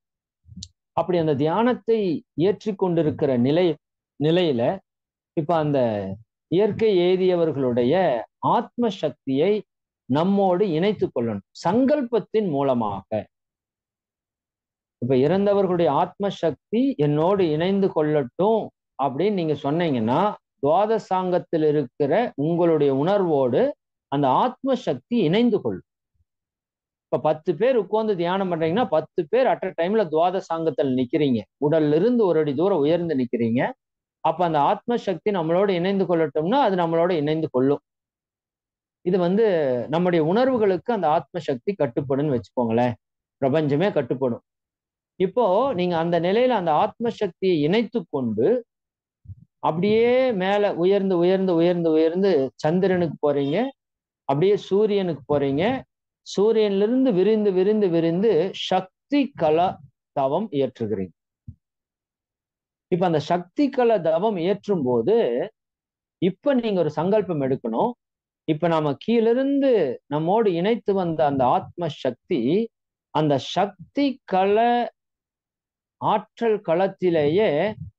அப்படி அந்த தியானத்தை ஏற்றி கொண்டிருக்கிற நிலையில இப்ப அந்த இயற்கை எய்தியவர்களுடைய ஆத்ம சக்தியை நம்மோடு இணைத்து கொள்ளணும் சங்கல்பத்தின் மூலமாக. இப்ப இறந்தவர்களுடைய ஆத்ம சக்தி என்னோடு இணைந்து கொள்ளட்டும் அப்படின்னு நீங்க சொன்னீங்கன்னா, துவாதசாங்கத்தில் இருக்கிற உங்களுடைய உணர்வோடு அந்த ஆத்ம சக்தி இணைந்து கொள்ளும். இப்ப 10 பேர் உட்கார்ந்து தியானம் பண்றீங்கன்னா 10 பேர் அட் அ டைம்ல துவாதசாங்கத்தில் நிக்கிறீங்க. உடல்ல இருந்து 1 அடி தூரம் உயர்ந்து நிக்கிறீங்க. அப்ப அந்த ஆத்ம சக்தி நம்மளோட இணைந்து கொள்ளட்டும்னா அது நம்மளோட இணைந்து கொள்ளும். இது நம்முடைய உணர்வுகளுக்கு அந்த ஆத்ம சக்தி கட்டுப்படுன்னு வச்சுக்கோங்களேன். பிரபஞ்சமே கட்டுப்படும். இப்போ நீங்க அந்த நிலையில அந்த ஆத்ம சக்தியை இணைத்து கொண்டு அப்படியே மேல உயர்ந்து உயர்ந்து உயர்ந்து உயர்ந்து சந்திரனுக்கு போறீங்க, அப்படியே சூரியனுக்கு போறீங்க. சூரியன்ல இருந்து விரிந்து விரிந்து விரிந்து சக்தி கல தவம் இயற்றுகிறீங்க. இப்ப அந்த சக்தி கல தவம் இயற்றும் போது இப்ப நீங்க ஒரு சங்கல்பம் எடுக்கணும். இப்ப நாம கீழிருந்து நம்மோடு இணைத்து வந்த அந்த ஆத்ம சக்தி அந்த சக்தி கல ஆற்றல் களத்திலேயே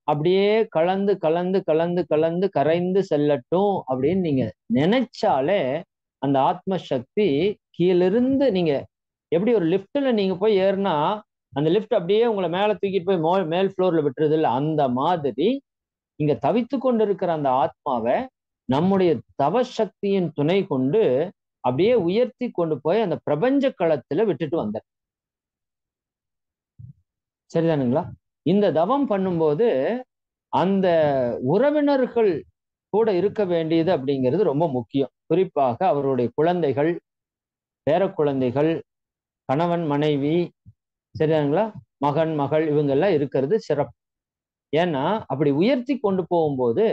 அப்படியே கலந்து கலந்து கலந்து கலந்து கரைந்து செல்லட்டும் அப்படின்னு நீங்க நினைச்சாலே அந்த ஆத்ம சக்தி கீழிருந்து நீங்க எப்படி ஒரு லிப்ட்ல நீங்க போய் ஏறினா அந்த லிப்ட் அப்படியே உங்களை மேல தூக்கிட்டு போய் மேல் ஃப்ளோர்ல விட்டுறது இல்லை. அந்த மாதிரி இங்க தவித்து கொண்டு இருக்கிற அந்த ஆத்மாவை நம்முடைய தவ சக்தியின் துணை கொண்டு அப்படியே உயர்த்தி கொண்டு போய் அந்த பிரபஞ்ச களத்துல விட்டுட்டு வந்த. சரிதானுங்களா? இந்த தவம் பண்ணும்போது அந்த உறவினர்கள் கூட இருக்க வேண்டியது அப்படிங்கிறது ரொம்ப முக்கியம். குறிப்பாக அவருடைய குழந்தைகள், பேர குழந்தைகள், கணவன் மனைவி, சரிதானுங்களா, மகன் மகள் இவங்கெல்லாம் இருக்கிறது சிறப்பு. ஏன்னா அப்படி உயர்த்தி கொண்டு போகும்போது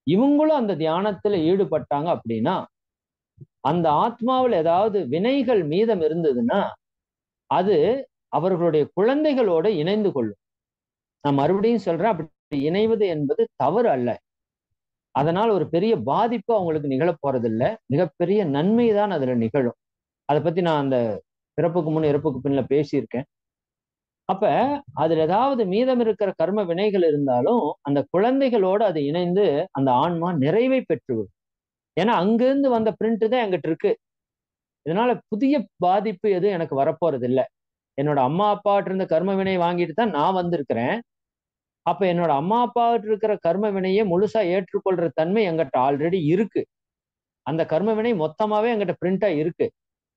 இவங்களும் அந்த தியானத்துல ஈடுபட்டாங்க அப்படின்னா அந்த ஆத்மாவில் ஏதாவது வினைகள் மீதம் இருந்ததுன்னா அது அவர்களுடைய குழந்தைகளோட இணைந்து கொள்ளும். நான் மறுபடியும் சொல்றேன், அப்படி இணைவது என்பது தவறு அல்ல. அதனால் ஒரு பெரிய பாதிப்பு அவங்களுக்கு நிகழ போறதில்லை. மிகப்பெரிய நன்மை தான் அதுல நிகழும். அதை பத்தி நான் அந்த பிறப்புக்கு முன் இறப்புக்கு பின்ல பேசியிருக்கேன். அப்ப அதுல ஏதாவது மீதம் இருக்கிற கர்ம வினைகள் இருந்தாலும் அந்த குழந்தைகளோடு அது இணைந்து அந்த ஆன்மா நிறைவை பெற்றுவிடும். ஏன்னா அங்கிருந்து வந்த பிரிண்ட் தான் என்கிட்ட இருக்கு. இதனால புதிய பாதிப்பு எதுவும் எனக்கு வரப்போறது இல்லை. என்னோட அம்மா அப்பாட்டு இருந்த கர்ம வினை வாங்கிட்டு தான் நான் வந்திருக்கிறேன். அப்ப என்னோட அம்மா அப்பாட்டு இருக்கிற கர்ம வினையை முழுசா ஏற்றுக்கொள்ற தன்மை எங்கிட்ட ஆல்ரெடி இருக்கு. அந்த கர்ம வினை மொத்தமாவே எங்கிட்ட பிரிண்டா இருக்கு.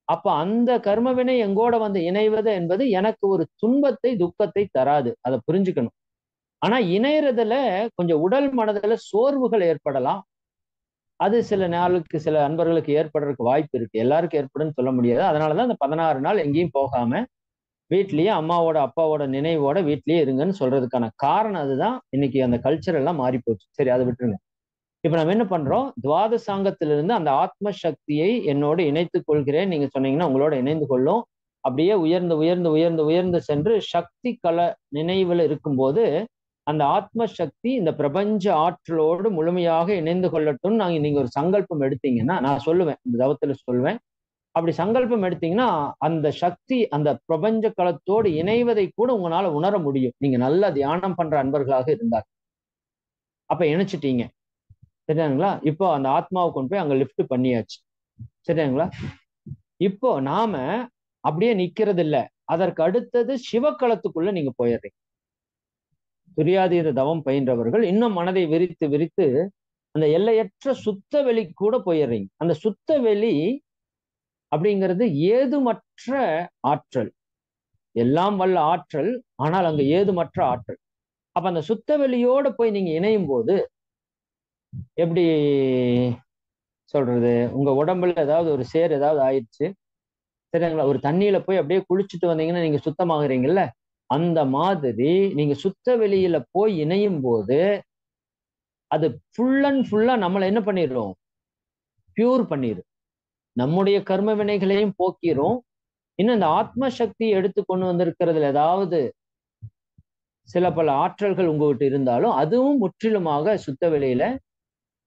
அப்ப அந்த கர்மவினை எங்கோட இணைவது என்பது எனக்கு ஒரு துன்பத்தை துக்கத்தை தராது. அதை புரிஞ்சுக்கணும். ஆனா இணையறதுல கொஞ்சம் உடல் மனதுல சோர்வுகள் ஏற்படலாம். அது சில நாளுக்கு சில அன்பர்களுக்கு ஏற்படுறதுக்கு வாய்ப்பு இருக்கு. எல்லாருக்கும் ஏற்படுன்னு சொல்ல முடியாது. அதனாலதான் அந்த 16 நாள் எங்கேயும் போகாம வீட்லயே அம்மாவோட அப்பாவோட நினைவோட வீட்லயே இருங்கன்னு சொல்றதுக்கான காரணம் அதுதான். இன்னைக்கு அந்த கல்ச்சர் எல்லாம் மாறி போச்சு. சரி, அதை விட்டுருங்க. இப்ப நம்ம என்ன பண்றோம், துவாதசாங்கத்திலிருந்து அந்த ஆத்ம சக்தியை என்னோடு இணைத்துக் கொள்கிறேன் நீங்க சொன்னீங்கன்னா உங்களோட இணைந்து கொள்ளும். அப்படியே உயர்ந்து உயர்ந்து உயர்ந்து உயர்ந்து சென்று சக்தி கல நினைவுல இருக்கும்போது அந்த ஆத்ம சக்தி இந்த பிரபஞ்ச ஆற்றலோடு முழுமையாக இணைந்து கொள்ளட்டும் நீங்க ஒரு சங்கல்பம் எடுத்தீங்கன்னா, நான் சொல்லுவேன், இந்த தவத்துல சொல்லுவேன், அப்படி சங்கல்பம் எடுத்தீங்கன்னா அந்த சக்தி அந்த பிரபஞ்ச களத்தோடு இணைவதை கூட உங்களால உணர முடியும், நீங்க நல்லா தியானம் பண்ற அன்பர்களாக இருந்தார். அப்ப இணைச்சிட்டீங்க. சரியாங்களா? இப்போ அந்த ஆத்மாவை கொண்டு போய் அங்க லிஃப்ட் பண்ணியாச்சு. சரியாங்களா? இப்போ நாம அப்படியே நிக்கிறது இல்ல, அதற்கு அடுத்தது சிவக்களத்துக்குள்ள நீங்க போயிடுறீங்க. துரியாதீத தவம் பயின்றவர்கள் இன்னும் மனதை விரித்து விரித்து அந்த எல்லையற்ற சுத்த வெளி கூட போயிடுறீங்க. அந்த சுத்த வெளி அப்படிங்கிறது ஏதுமற்ற ஆற்றல், எல்லாம் வல்ல ஆற்றல், ஆனால் அங்க ஏதுமற்ற ஆற்றல். அப்ப அந்த சுத்த வெளியோட போய் நீங்க இணையும் போது எப்படி சொல்றது, உங்க உடம்புல ஏதாவது ஒரு சேர் ஏதாவது ஆயிடுச்சு, சரிங்களா, ஒரு தண்ணியில போய் அப்படியே குளிச்சுட்டு வந்தீங்கன்னா நீங்க சுத்தமாகறீங்கல்ல, அந்த மாதிரி நீங்க சுத்த வெளியில போய் இணையும் போது அது ஃபுல் அண்ட் ஃபுல்லா நம்மளை என்ன பண்ணிடும், பியூர் பண்ணிடும், நம்முடைய கர்ம வினைகளையும் போக்கிரும். இன்னும் இந்த ஆத்ம சக்தியை எடுத்து கொண்டு வந்திருக்கிறதுல ஏதாவது சில பல ஆற்றல்கள் உங்ககிட்ட இருந்தாலும் அதுவும் முற்றிலுமாக சுத்த வெளியில,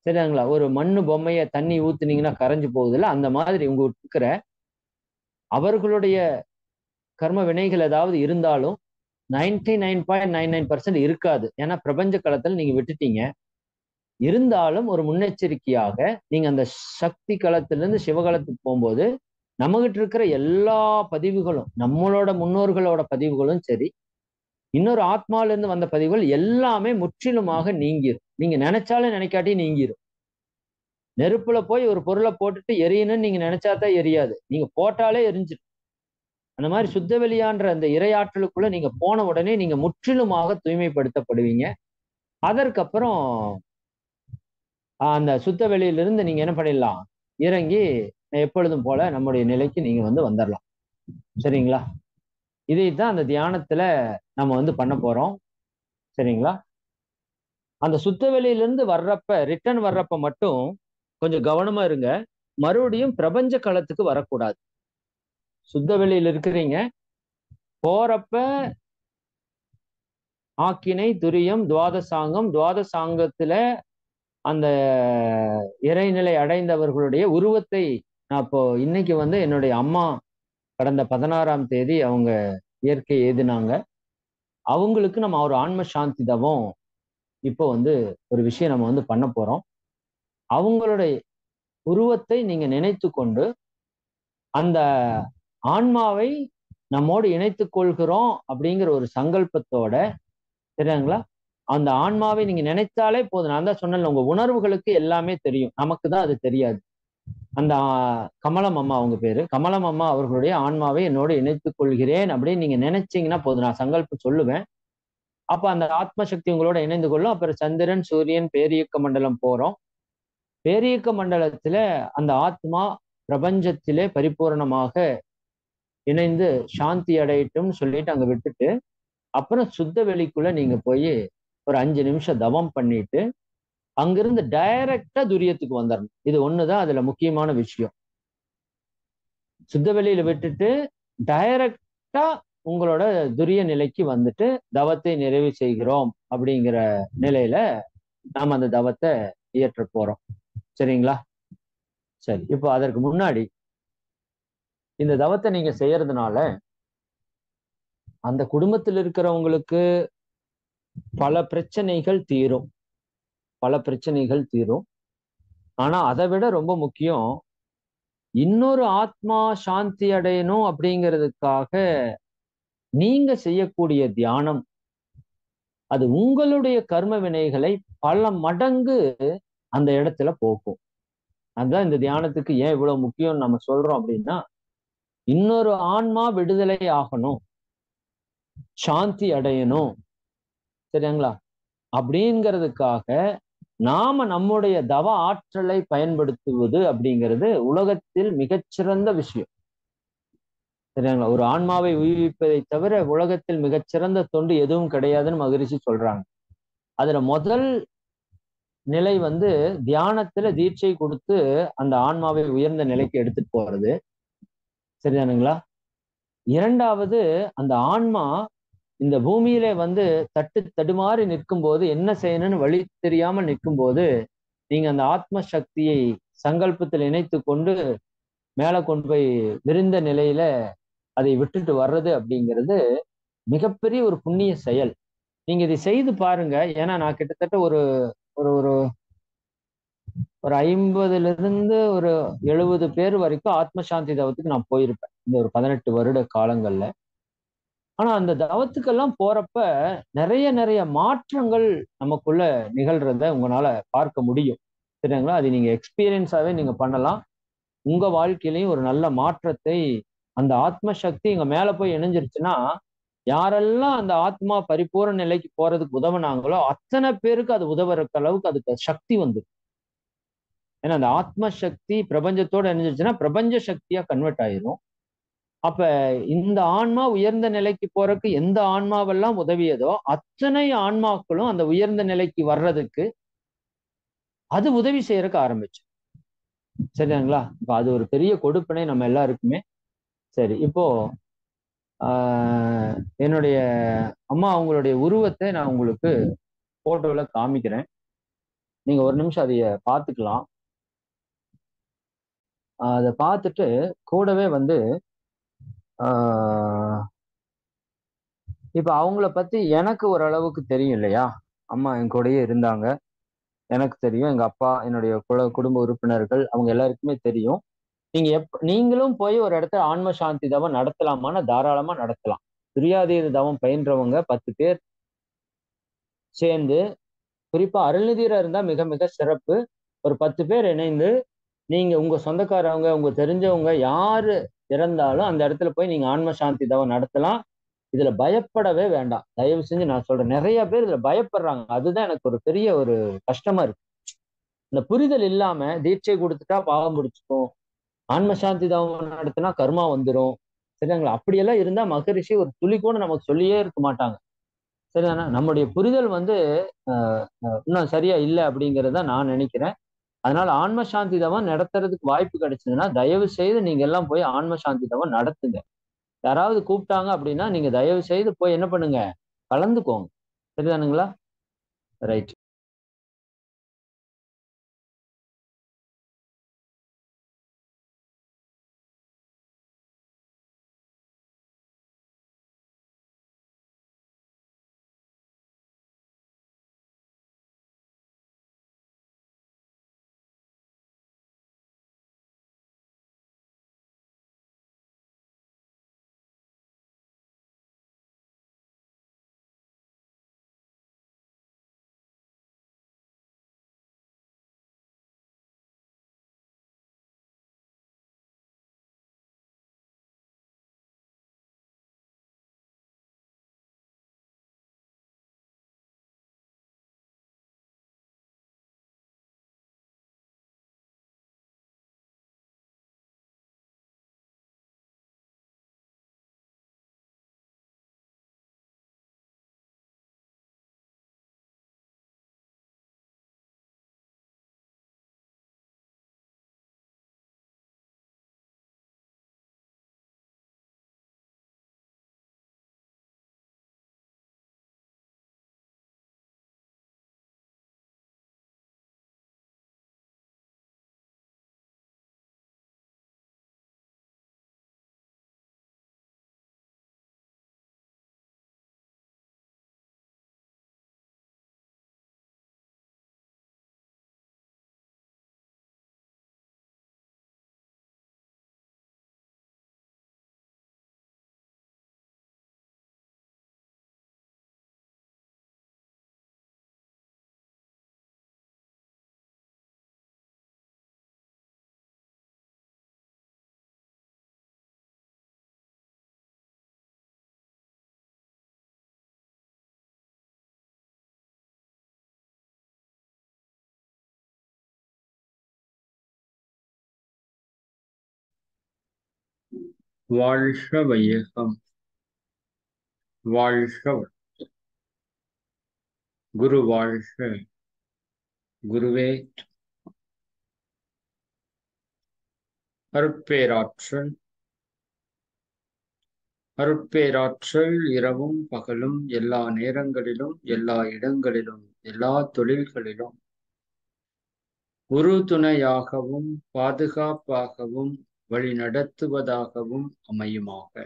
சரிங்களா, ஒரு மண்ணு பொம்மைய தண்ணி ஊத்துனீங்கன்னா கரைஞ்சு போகுதுல்ல, அந்த மாதிரி உங்ககிட்ட இருக்கிற அவர்களுடைய கர்ம வினைகள் ஏதாவது இருந்தாலும் 99.99% இருக்காது. ஏன்னா பிரபஞ்ச களத்தில் நீங்க விட்டுட்டீங்க. இருந்தாலும் ஒரு முன்னெச்சரிக்கையாக நீங்க அந்த சக்தி களத்திலிருந்து சிவகளத்துக்கு போகும்போது நம்மகிட்ட இருக்கிற எல்லா பதிவுகளும், நம்மளோட முன்னோர்களோட பதிவுகளும் சரி, இன்னொரு ஆத்மால இருந்து வந்த பதிவுகள் எல்லாமே முற்றிலுமாக நீங்கிரும். நீங்க நினைச்சாலே நினைக்காட்டி நீங்கிரும். நெருப்புல போய் ஒரு பொருளை போட்டுட்டு எரியணும்னு நீங்க நினைச்சாதான் எரியாது, நீங்க போட்டாலே எரிஞ்சிடும். அந்த மாதிரி சுத்த வெளியான்ற அந்த இறையாற்றலுக்குள்ள நீங்க போன உடனே நீங்க முற்றிலுமாக தூய்மைப்படுத்தப்படுவீங்க. அதற்கப்புறம் அந்த சுத்த வெளியிலிருந்து நீங்க என்ன பண்ணிடலாம், இறங்கி எப்பொழுதும் போல நம்முடைய நிலைக்கு நீங்க வந்துடலாம். சரிங்களா? இதைத்தான் அந்த தியானத்துல நம்ம பண்ண போறோம். சரிங்களா? அந்த சுத்த வெளியிலிருந்து வர்றப்ப, ரிட்டர்ன் வர்றப்ப மட்டும் கொஞ்சம் கவனமா இருங்க. மறுபடியும் பிரபஞ்ச களத்துக்கு வரக்கூடாது. சுத்த வெளியில இருக்கிறீங்க, போறப்ப ஆக்கினை துரியம் துவாதசாங்கம், துவாதசாங்கத்துல அந்த இறைநிலை அடைந்தவர்களுடைய உருவத்தை நான் இப்போ இன்னைக்கு என்னுடைய அம்மா கடந்த 16ஆம் தேதி அவங்க இயற்கை எழுதினாங்க. அவங்களுக்கு நம்ம ஒரு ஆன்ம சாந்தி தவம் இப்போ ஒரு விஷயம் நம்ம பண்ண போறோம். அவங்களுடைய உருவத்தை நீங்க நினைத்து கொண்டு அந்த ஆன்மாவை நம்மோடு இணைத்துக் கொள்கிறோம் அப்படிங்கிற ஒரு சங்கல்பத்தோட, சரிங்களா, அந்த ஆன்மாவை நீங்க நினைத்தாலே போதும். நான் தான் சொன்னேன்ல, உங்க உணர்வுகளுக்கு எல்லாமே தெரியும், நமக்கு தான் அது தெரியாது. அந்த கமலம் அம்மா, அவங்க பேரு கமலம் அம்மா, அவர்களுடைய ஆன்மாவை என்னோடு இணைத்துக் கொள்கிறேன் அப்படின்னு நீங்க நினைச்சீங்கன்னா போதும், நான் சங்கல்பம் சொல்லுவேன். அப்ப அந்த ஆத்ம சக்தி உங்களோட இணைந்து கொள்ளும். அப்புறம் சந்திரன் சூரியன் பேரியக்க மண்டலம் போறோம். பேரியக்க மண்டலத்துல அந்த ஆத்மா பிரபஞ்சத்திலே பரிபூரணமாக இணைந்து சாந்தி அடையட்டும்னு சொல்லிட்டு அங்க விட்டுட்டு, அப்புறம் சுத்த வெளிக்குள்ள நீங்க போய் ஒரு 5 நிமிஷம் தவம் பண்ணிட்டு அங்கிருந்து டைரக்டா துரியத்துக்கு வந்துடணும். இது ஒண்ணுதான் அதுல முக்கியமான விஷயம். சுத்த வெளியில விட்டுட்டு டைரக்டா உங்களோட துரிய நிலைக்கு வந்துட்டு தவத்தை நிறைவு செய்கிறோம் அப்படிங்கிற நிலையில நாம அந்த தவத்தை இயற்ற போறோம். சரிங்களா? சரி, இப்போ அதற்கு முன்னாடி இந்த தவத்தை நீங்க செய்யறதுனால அந்த குடும்பத்தில் இருக்கிறவங்களுக்கு பல பிரச்சனைகள் தீரும், பல பிரச்சனைகள் தீரும். ஆனா அதை விட ரொம்ப முக்கியம், இன்னொரு ஆத்மா சாந்தி அடையணும் அப்படிங்கிறதுக்காக நீங்க செய்யக்கூடிய தியானம் அது உங்களுடைய கர்ம வினைகளை பல மடங்கு அந்த இடத்துல போக்கும். அதுதான் இந்த தியானத்துக்கு ஏன் இவ்வளவு முக்கியம் நம்ம சொல்றோம் அப்படின்னா, இன்னொரு ஆன்மா விடுதலை ஆகணும், சாந்தி அடையணும், சரிங்களா, அப்படிங்கிறதுக்காக நாம நம்முடைய தவ ஆற்றலை பயன்படுத்துவது அப்படிங்கிறது உலகத்தில் மிகச்சிறந்த விஷயம். சரிங்களா? ஒரு ஆன்மாவை உயிர்ப்பிப்பதை தவிர உலகத்தில் மிகச்சிறந்த தொண்டு எதுவும் கிடையாதுன்னு மகரிஷி சொல்றாங்க. அதுல முதல் நிலை தியானத்துல தீட்சை கொடுத்து அந்த ஆன்மாவை உயர்ந்த நிலைக்கு எடுத்துட்டு போறது. சரிதானுங்களா? இரண்டாவது, அந்த ஆன்மா இந்த பூமியிலே வந்து தட்டு தடுமாறி நிற்கும் போது என்ன செய்யணும்னு வழி தெரியாமல் நிற்கும் போது நீங்க அந்த ஆத்ம சக்தியை சங்கல்பத்தில் இணைத்து கொண்டு மேல கொண்டு போய் விரிந்த நிலையில அதை விட்டுட்டு வர்றது அப்படிங்கிறது மிகப்பெரிய ஒரு புண்ணிய செயல். நீங்க இதை செய்து பாருங்க. ஏன்னா நான் கிட்டத்தட்ட ஒரு ஒரு ஒரு ஒரு 50ல இருந்து ஒரு 70 பேர் வரைக்கும் ஆத்ம சாந்தி தவத்துக்கு நான் போயிருப்பேன் இந்த ஒரு 18 வருட காலங்கள்ல. ஆனா அந்த தவத்துக்கெல்லாம் போறப்ப நிறைய நிறைய மாற்றங்கள் நமக்குள்ள நிகழ்றத உங்களால பார்க்க முடியும். சரிங்களா? அது நீங்க எக்ஸ்பீரியன்ஸாவே நீங்க பண்ணலாம். உங்க வாழ்க்கையிலையும் ஒரு நல்ல மாற்றத்தை அந்த ஆத்ம சக்தி இங்க மேல போய் இணைஞ்சிருச்சுன்னா, யாரெல்லாம் அந்த ஆத்மா பரிபூரண நிலைக்கு போறதுக்கு உதவுனாங்களோ, அத்தனை பேருக்கு அது உதவுறக்கு அளவுக்கு அதுக்கு சக்தி வந்துரும். ஏன்னா அந்த ஆத்ம சக்தி பிரபஞ்சத்தோட இணைஞ்சிருச்சுன்னா, பிரபஞ்ச சக்தியா கன்வெர்ட் ஆயிரும். அப்ப இந்த ஆன்மா உயர்ந்த நிலைக்கு போறதுக்கு எந்த ஆன்மாவெல்லாம் உதவியதோ, அத்தனை ஆன்மாக்களும் அந்த உயர்ந்த நிலைக்கு வர்றதுக்கு அது உதவி செய்யறதுக்கு ஆரம்பிச்சு. சரிங்களா? இப்ப அது ஒரு பெரிய கொடுப்பினை நம்ம எல்லாருக்குமே. சரி, இப்போ ஆஹ் என்னுடைய அம்மா அவங்களுடைய உருவத்தை நான் உங்களுக்கு போட்டோல காமிக்கிறேன். நீங்க ஒரு நிமிஷம் அதைய பார்த்துக்கலாம். அதை பார்த்துட்டு கூடவே வந்து ஆஹ் இப்ப அவங்கள பத்தி எனக்கு ஓரளவுக்கு தெரியும் இல்லையா? அம்மா என் கூடயே இருந்தாங்க. எனக்கு தெரியும். எங்க அப்பா, என்னுடைய குடும்ப உறுப்பினர்கள் அவங்க எல்லாருக்குமே தெரியும். நீங்களும் போய் ஒரு இடத்துல ஆன்ம சாந்தி தவம் நடத்தலாமான்னா தாராளமா நடத்தலாம். துரியாதீத தவம் பயின்றவங்க 10 பேர் சேர்ந்து, குறிப்பா அருள்நிதியரா இருந்தா மிக மிக சிறப்பு. ஒரு 10 பேர் இணைந்து நீங்க உங்க சொந்தக்காரவங்க, உங்க தெரிஞ்சவங்க யாரு இறந்தாலும் அந்த இடத்துல போய் நீங்க ஆன்ம சாந்தி தவம் நடத்தலாம். இதுல பயப்படவே வேண்டாம். தயவு செஞ்சு நான் சொல்றேன். நிறைய பேர் இதுல பயப்படுறாங்க. அதுதான் எனக்கு ஒரு பெரிய ஒரு கஷ்டமா இருக்கு. இந்த புரிதல் இல்லாம தீட்சை கொடுத்துட்டா பாவம் பிடிச்சுக்கும், ஆன்ம சாந்தி தவம் நடத்தினா கர்மா வந்துரும். சரிங்களா? அப்படியெல்லாம் இருந்தா மகரிஷி ஒரு துளி கூட நமக்கு சொல்லியே இருக்க மாட்டாங்க. சரிதானா? நம்முடைய புரிதல் வந்து இன்னும் சரியா இல்லை அப்படிங்கிறத நான் நினைக்கிறேன். அதனால ஆன்ம சாந்தி தவம் நடத்துறதுக்கு வாய்ப்பு கிடைச்சதுன்னா தயவு செய்து நீங்க எல்லாம் போய் ஆன்ம சாந்தி தவம் நடத்துங்க. யாராவது கூப்பிட்டாங்க அப்படின்னா நீங்க தயவு செய்து போய் என்ன பண்ணுங்க, கலந்துக்கோங்க. சரிதானுங்களா? ரைட். வாழ்க வையகம், வாழ்க குரு வாழ்க, குருவே அருட்பேராற்றல் அருட்பேராற்றல் இரவும் பகலும் எல்லா நேரங்களிலும் எல்லா இடங்களிலும் எல்லா தொழில்களிலும் உறுதுணையாகவும் பாதுகாப்பாகவும் வழிநடத்துவதாகவும் அமையுமாக.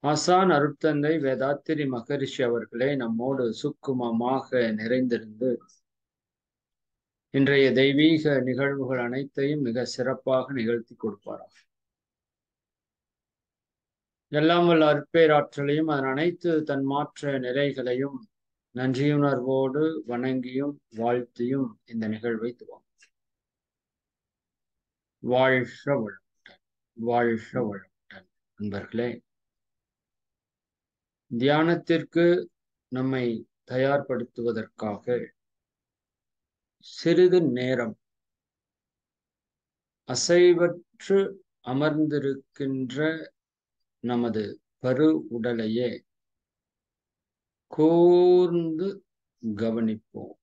ஆசான் அருட்தந்தை வேதாத்திரி மகரிஷி அவர்களே நம்மோடு சுக்குமமாக நிறைந்திருந்து இன்றைய தெய்வீக நிகழ்வுகள் அனைத்தையும் மிக சிறப்பாக நிகழ்த்தி கொடுப்பாராக. எல்லாம் வல்ல அருட்பேராற்றலையும் அதன் அனைத்து தன்மாற்ற நிலைகளையும் நன்றியுணர்வோடு வணங்கியும் வாழ்த்தியும் இந்த நிகழ்வை துவங்கும். வாழ்க வளமுடன், வாழ்க வளமுடன். நண்பர்களே, தியானத்திற்கு நம்மை தயார்படுத்துவதற்காக சிறிது நேரம் அசைவற்று அமர்ந்திருக்கின்ற நமது பரு உடலையே கூர்ந்து கவனிப்போம்.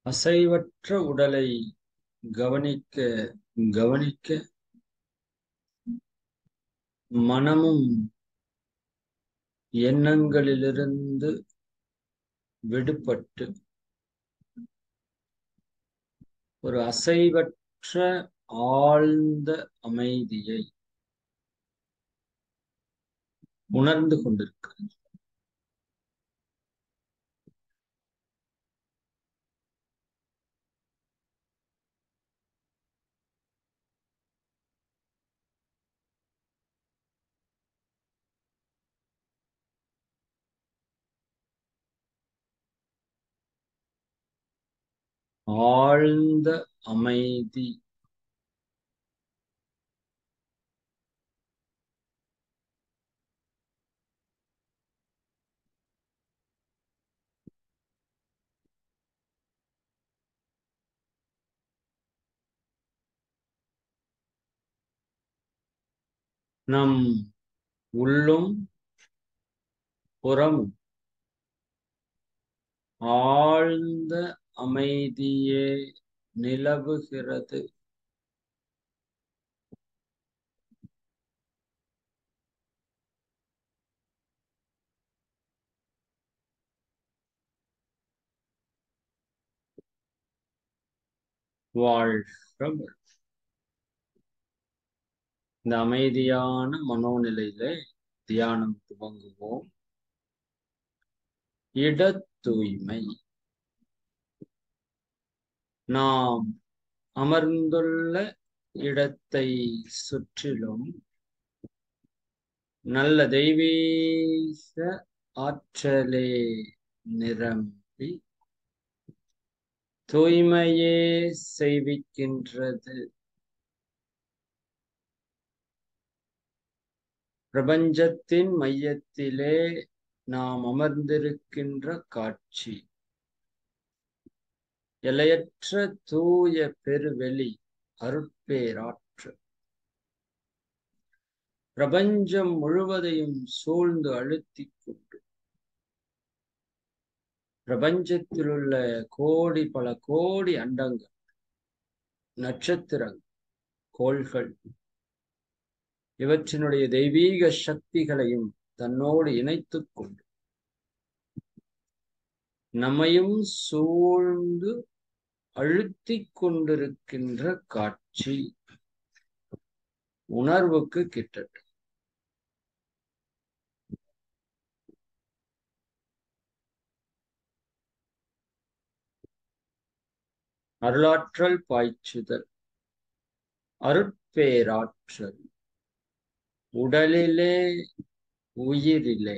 அசைவற்ற உடலை கவனிக்க கவனிக்க மனமும் எண்ணங்களிலிருந்து விடுபட்டு ஒரு அசைவற்ற ஆழ்ந்த அமைதியை உணர்ந்து கொண்டிருக்கிறது. ஆழ்ந்த அமைதி நம் உள்ளும் புறமும் ஆழ்ந்த அமைதியே நிலவுகிறது. வாழ்க. இந்த அமைதியான மனோநிலையில தியானம் துவங்குவோம். இட தூய்மை. நாம் அமர்ந்துள்ள இடத்தை சுற்றிலும் நல்ல தெய்வீக ஆற்றலே நிரம்பி தூய்மையே செய்விக்கின்றது. பிரபஞ்சத்தின் மையத்திலே நாம் அமர்ந்திருக்கின்ற காட்சி எல்லையற்ற தூய பெருவெளி அருட்பேராற்றல். பிரபஞ்சம் முழுவதையும் சூழ்ந்து அழுத்திக் கொண்டு பிரபஞ்சத்தில் உள்ள பல கோடி அண்டங்கள், நட்சத்திரங்கள், கோள்கள் இவற்றினுடைய தெய்வீக சக்திகளையும் தன்னோடு இணைத்துக் கொண்டு நம்மையும் சூழ்ந்து அழுத்திக் கொண்டிருக்கின்ற காட்சி உணர்வுக்கு கிட்டட்டும். அருளாற்றல் பாய்ச்சுதல், அருட்பேராற்றல் உடலிலே உயிரிலே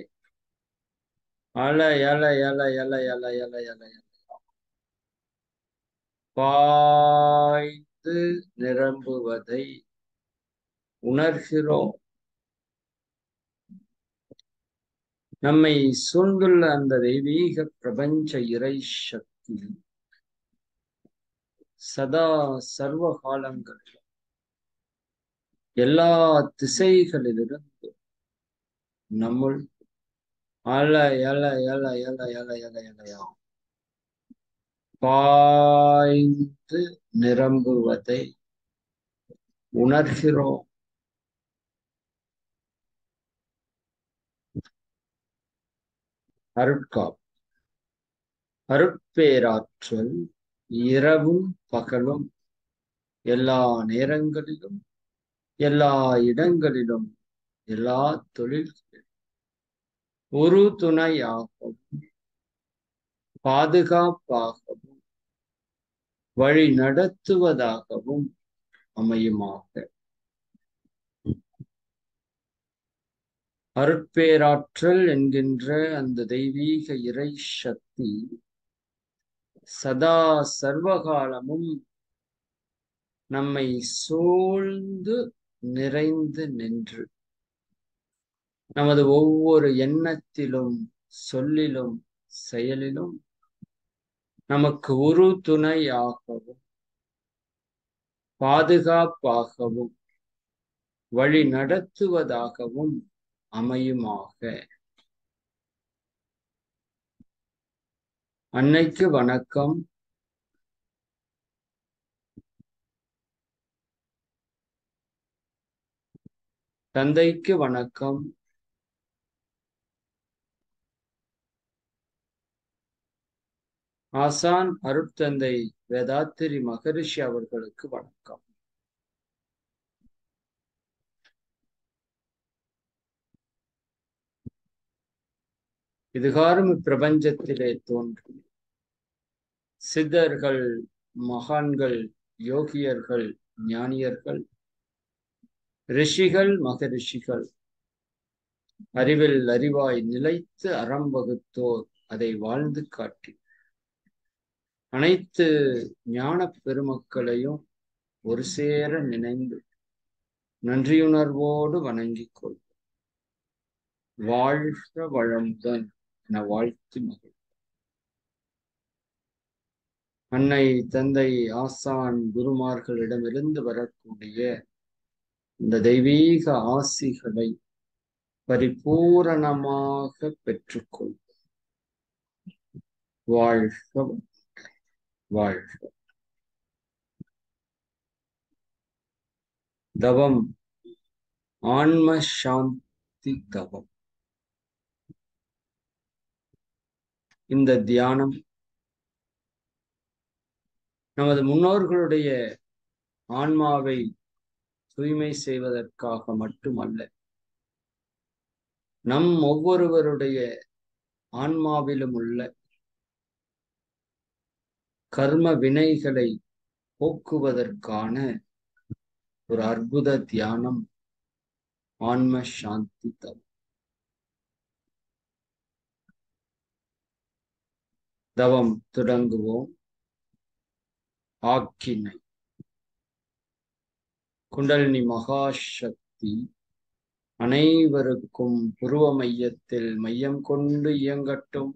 அலை அலை அலை அலை அலை அலை அலை பாய்ந்து நிரம்புவதை உணர்கிறோம். நம்மை சூழ்ந்துள்ள அந்த தெய்வீக பிரபஞ்ச இறை சக்தி சதா சர்வ காலங்களிலும் எல்லா திசைகளிலிருந்து நம்முள் அலை அலை அலை அலை அலை அலை அலையா பாய்ந்து நிரம்புவதை உணர்கிறோம். அருட்காப்பு, அருட்பேராற்றல் இரவும் பகலும் எல்லா நேரங்களிலும் எல்லா இடங்களிலும் எல்லா தொழில்களிலும் ஒரு துணையாகவும் பாதுகாப்பாகவும் வழி நடத்துவதாகவும் அமையுமாக. அருட்பேராற்றல் என்கின்ற அந்த தெய்வீக இறை சக்தி சதா சர்வகாலமும் நம்மை சூழ்ந்து நிறைந்து நின்று நமது ஒவ்வொரு எண்ணத்திலும் சொல்லிலும் செயலிலும் நமக்கு ஒரு துணையாகவும் பாதுகாப்பாகவும் வழி நடத்துவதாகவும் அமையுமாக. அன்னைக்கு வணக்கம். தந்தைக்கு வணக்கம். ஆசான் அருட்தந்தை வேதாத்திரி மகரிஷி அவர்களுக்கு வணக்கம். இதுகாரும் இப்பிரபஞ்சத்திலே தோன்றி சித்தர்கள், மகான்கள், யோகியர்கள், ஞானியர்கள், ரிஷிகள், மகரிஷிகள், அறிவில் அறிவாய் நிலைத்து அறம் வகுத்தோர் அதை வாழ்ந்து காட்டி அனைத்து ஞான பெருமக்களையும் ஒரு சேர நினைந்து நன்றியுணர்வோடு வணங்கிக் கொள். வாழ்க வளமுடன் என வாழ்த்து மகிழ். அன்னை, தந்தை, ஆசான், குருமார்களிடமிருந்து வரக்கூடிய இந்த தெய்வீக ஆசிகளை பரிபூரணமாக பெற்றுக்கொள். வாழ்க வாழ்க. தவம், ஆன்ம சாந்தி தவம். இந்த தியானம் நமது முன்னோர்களுடைய ஆன்மாவை தூய்மை செய்வதற்காக மட்டுமல்ல, நம் ஒவ்வொருவருடைய ஆன்மாவிலும் உள்ள கர்ம வினைகளை போக்குவதற்கான ஒரு அற்புத தியானம் ஆன்ம சாந்தி தவம். தவம் தொடங்குவோம். ஆக்கினை. குண்டலினி மகாசக்தி அனைவருக்கும் புருவ மையத்தில் மையம் கொண்டு இயங்கட்டும்.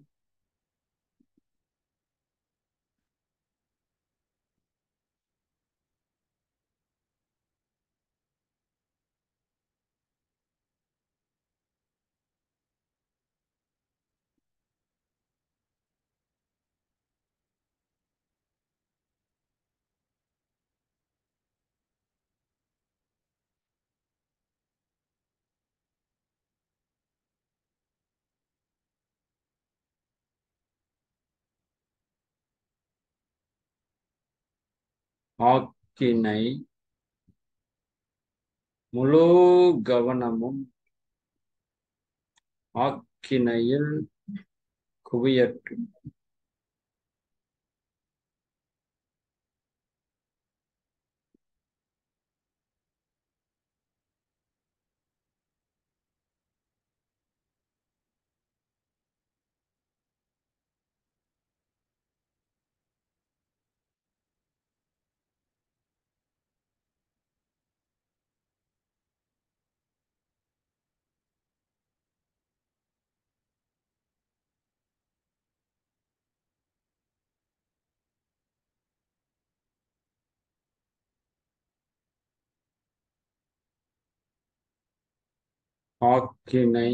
ஆக்கினை முழு கவனமும் ஆக்கினையில் குவியட்டும். ஆக்கினை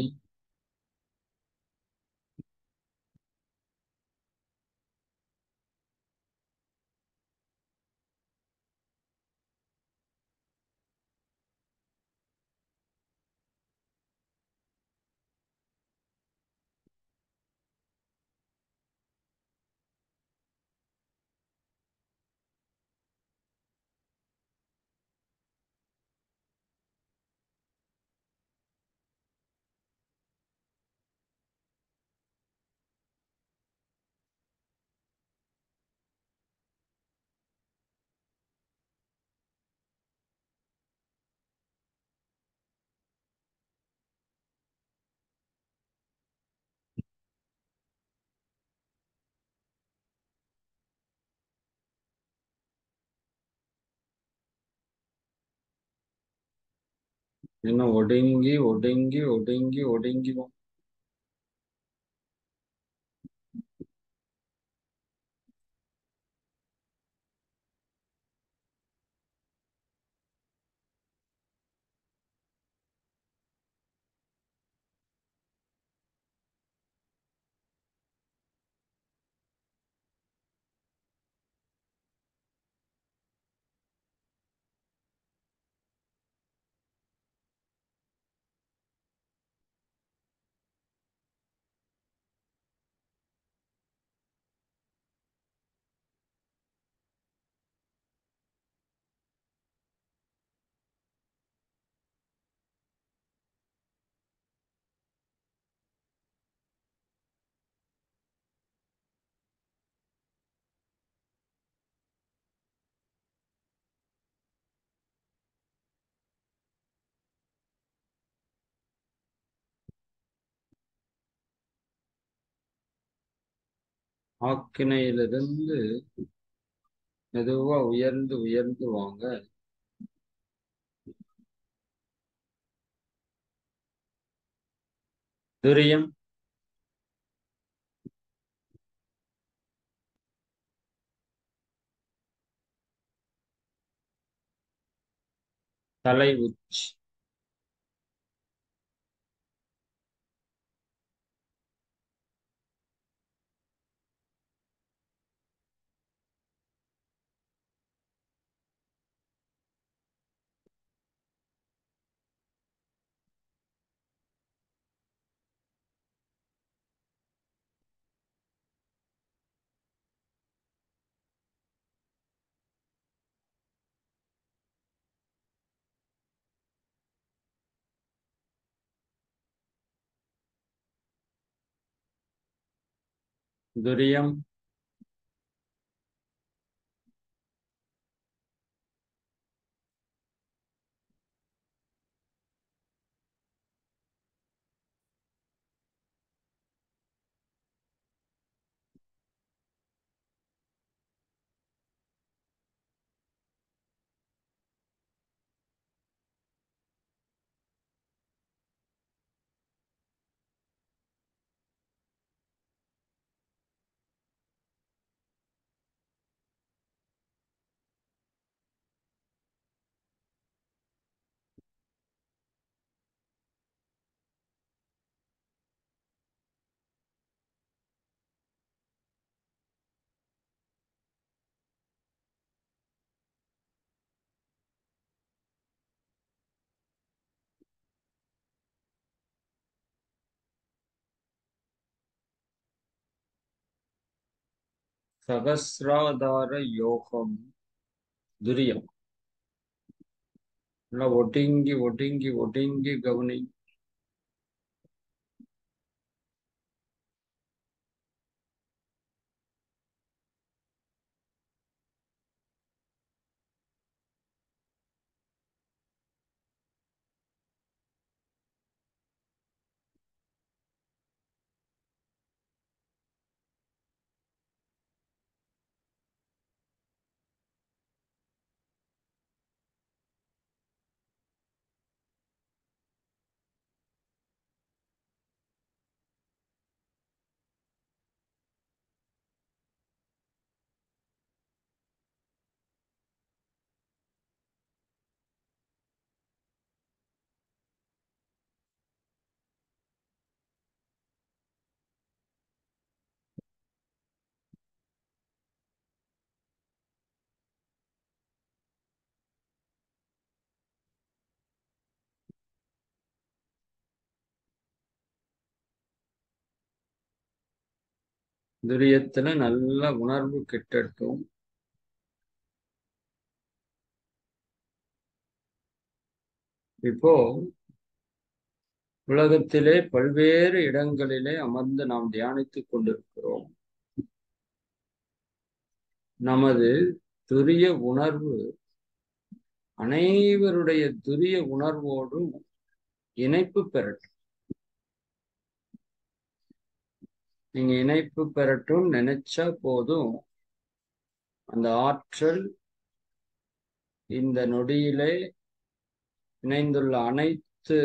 இன்னும் ஒடுங்கி ஒடுங்கி ஒடுங்கி ஒடுங்கி வா. ஆக்கினையிலிருந்து மெதுவா உயர்ந்து உயர்ந்து வாங்க. துரியம் தலை உச்சி. துரியம் சகசிராதார யோகம் துரியம். நல்லா ஒடுங்கி ஒடுங்கி ஒடுங்கி கவனி. துரியத்துல நல்ல உணர்வு கிட்டட்டும். இப்போ உலகத்திலே பல்வேறு இடங்களிலே அமர்ந்து நாம் தியானித்துக் கொண்டிருக்கிறோம். நமது துரிய உணர்வு அனைவருடைய துரிய உணர்வோடும் இணைப்பு பெறட்டும். நீங்க இணைப்பு பெறட்டும் நினைச்சா போதும், அந்த ஆற்றல் இந்த நொடியிலே இணைந்துள்ள அனைத்து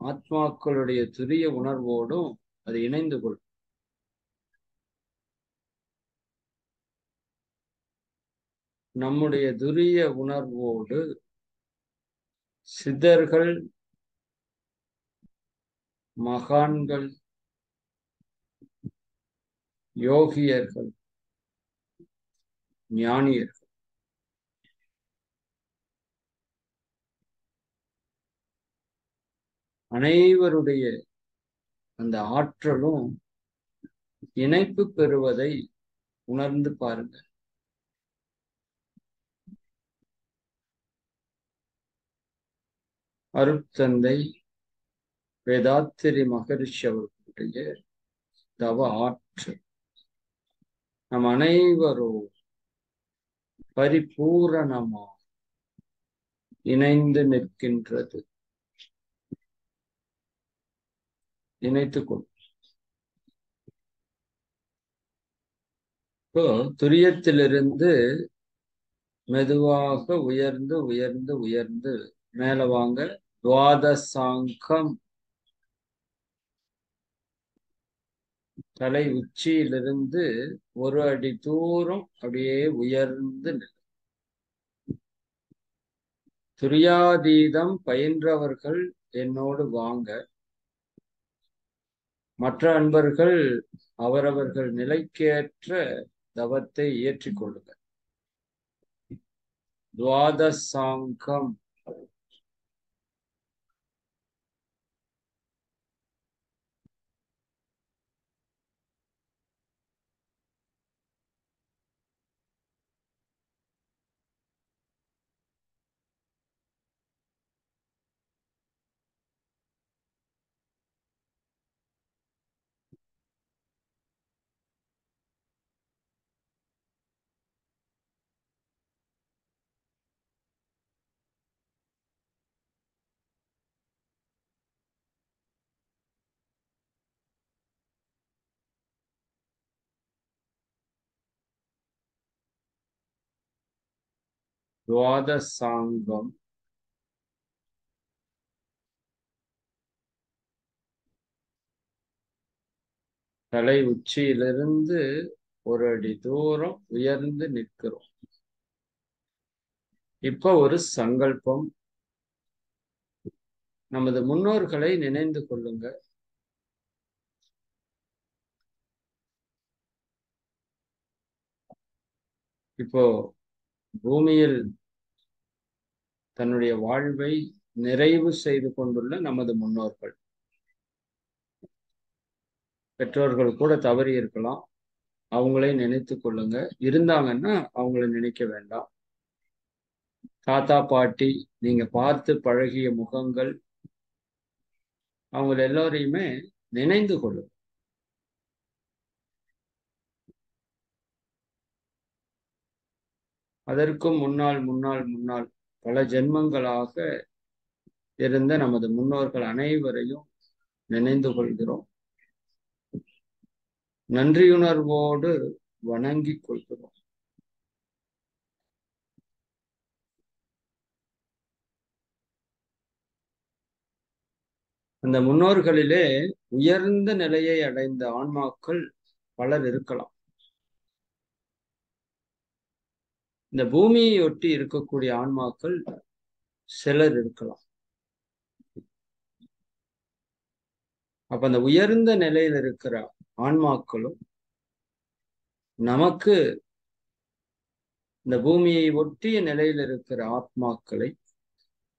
ஆத்மாக்களுடைய துரிய உணர்வோடும் அது இணைந்து கொள்ளும். நம்முடைய துரிய உணர்வோடு சித்தர்கள், மகான்கள், யோகியர்கள், ஞானியர்கள் அனைவருடைய அந்த ஆற்றலும் இணைப்பு பெறுவதை உணர்ந்து பாருங்க. அருட்தந்தை வேதாத்திரி மகரிஷி அவர்களுடைய தவ ஆற்றல் நம் அனைவரும் பரிபூரணமா இணைந்து நிற்கின்றது. இணைத்துக் கொள். இப்போ துரியத்திலிருந்து மெதுவாக உயர்ந்து உயர்ந்து உயர்ந்து மேல வாங்க. துவாதசாங்கம் தலை உச்சியிலிருந்து ஒரு அடி தூரம் அப்படியே உயர்ந்து துரியாதீதம் பயின்றவர்கள் என்னோடு வாங்க. மற்ற அன்பர்கள் அவரவர்கள் நிலைக்கேற்ற தவத்தை ஏற்றிக் கொள்ளுங்கள். துவாதசாங்கம் துவாதசாங்கம் தலை உச்சியிலிருந்து ஒரு அடி தூரம் உயர்ந்து நிற்கிறோம். இப்ப ஒரு சங்கல்பம். நமது முன்னோர்களை நினைந்து கொள்ளுங்க. இப்போ பூமியில் தன்னுடைய வாழ்வை நிறைவு செய்து கொண்டுள்ள நமது முன்னோர்கள், பெற்றோர்கள் கூட தவறி இருக்கலாம், அவங்களே நினைத்து கொள்ளுங்க. இருந்தாங்கன்னா அவங்கள நினைக்க வேண்டாம். தாத்தா பாட்டி, நீங்க பார்த்து பழகிய முகங்கள், அவங்க எல்லோரையுமே நினைந்து கொள்ளும். அதற்கும் முன்னால் முன்னால் முன்னால் பல ஜென்மங்களாக இருந்த நமது முன்னோர்கள் அனைவரையும் நினைந்து கொள்கிறோம். நன்றியுணர்வோடு வணங்கிக் கொள்கிறோம். அந்த முன்னோர்களிலே உயர்ந்த நிலையை அடைந்த ஆன்மாக்கள் பலர் இருக்கலாம். இந்த பூமியை ஒட்டி இருக்கக்கூடிய ஆன்மாக்கள் சிலர் இருக்கலாம். அப்ப அந்த உயர்ந்த நிலையில் இருக்கிற ஆன்மாக்களும் நமக்கு இந்த பூமியை ஒட்டிய நிலையில் இருக்கிற ஆத்மாக்களை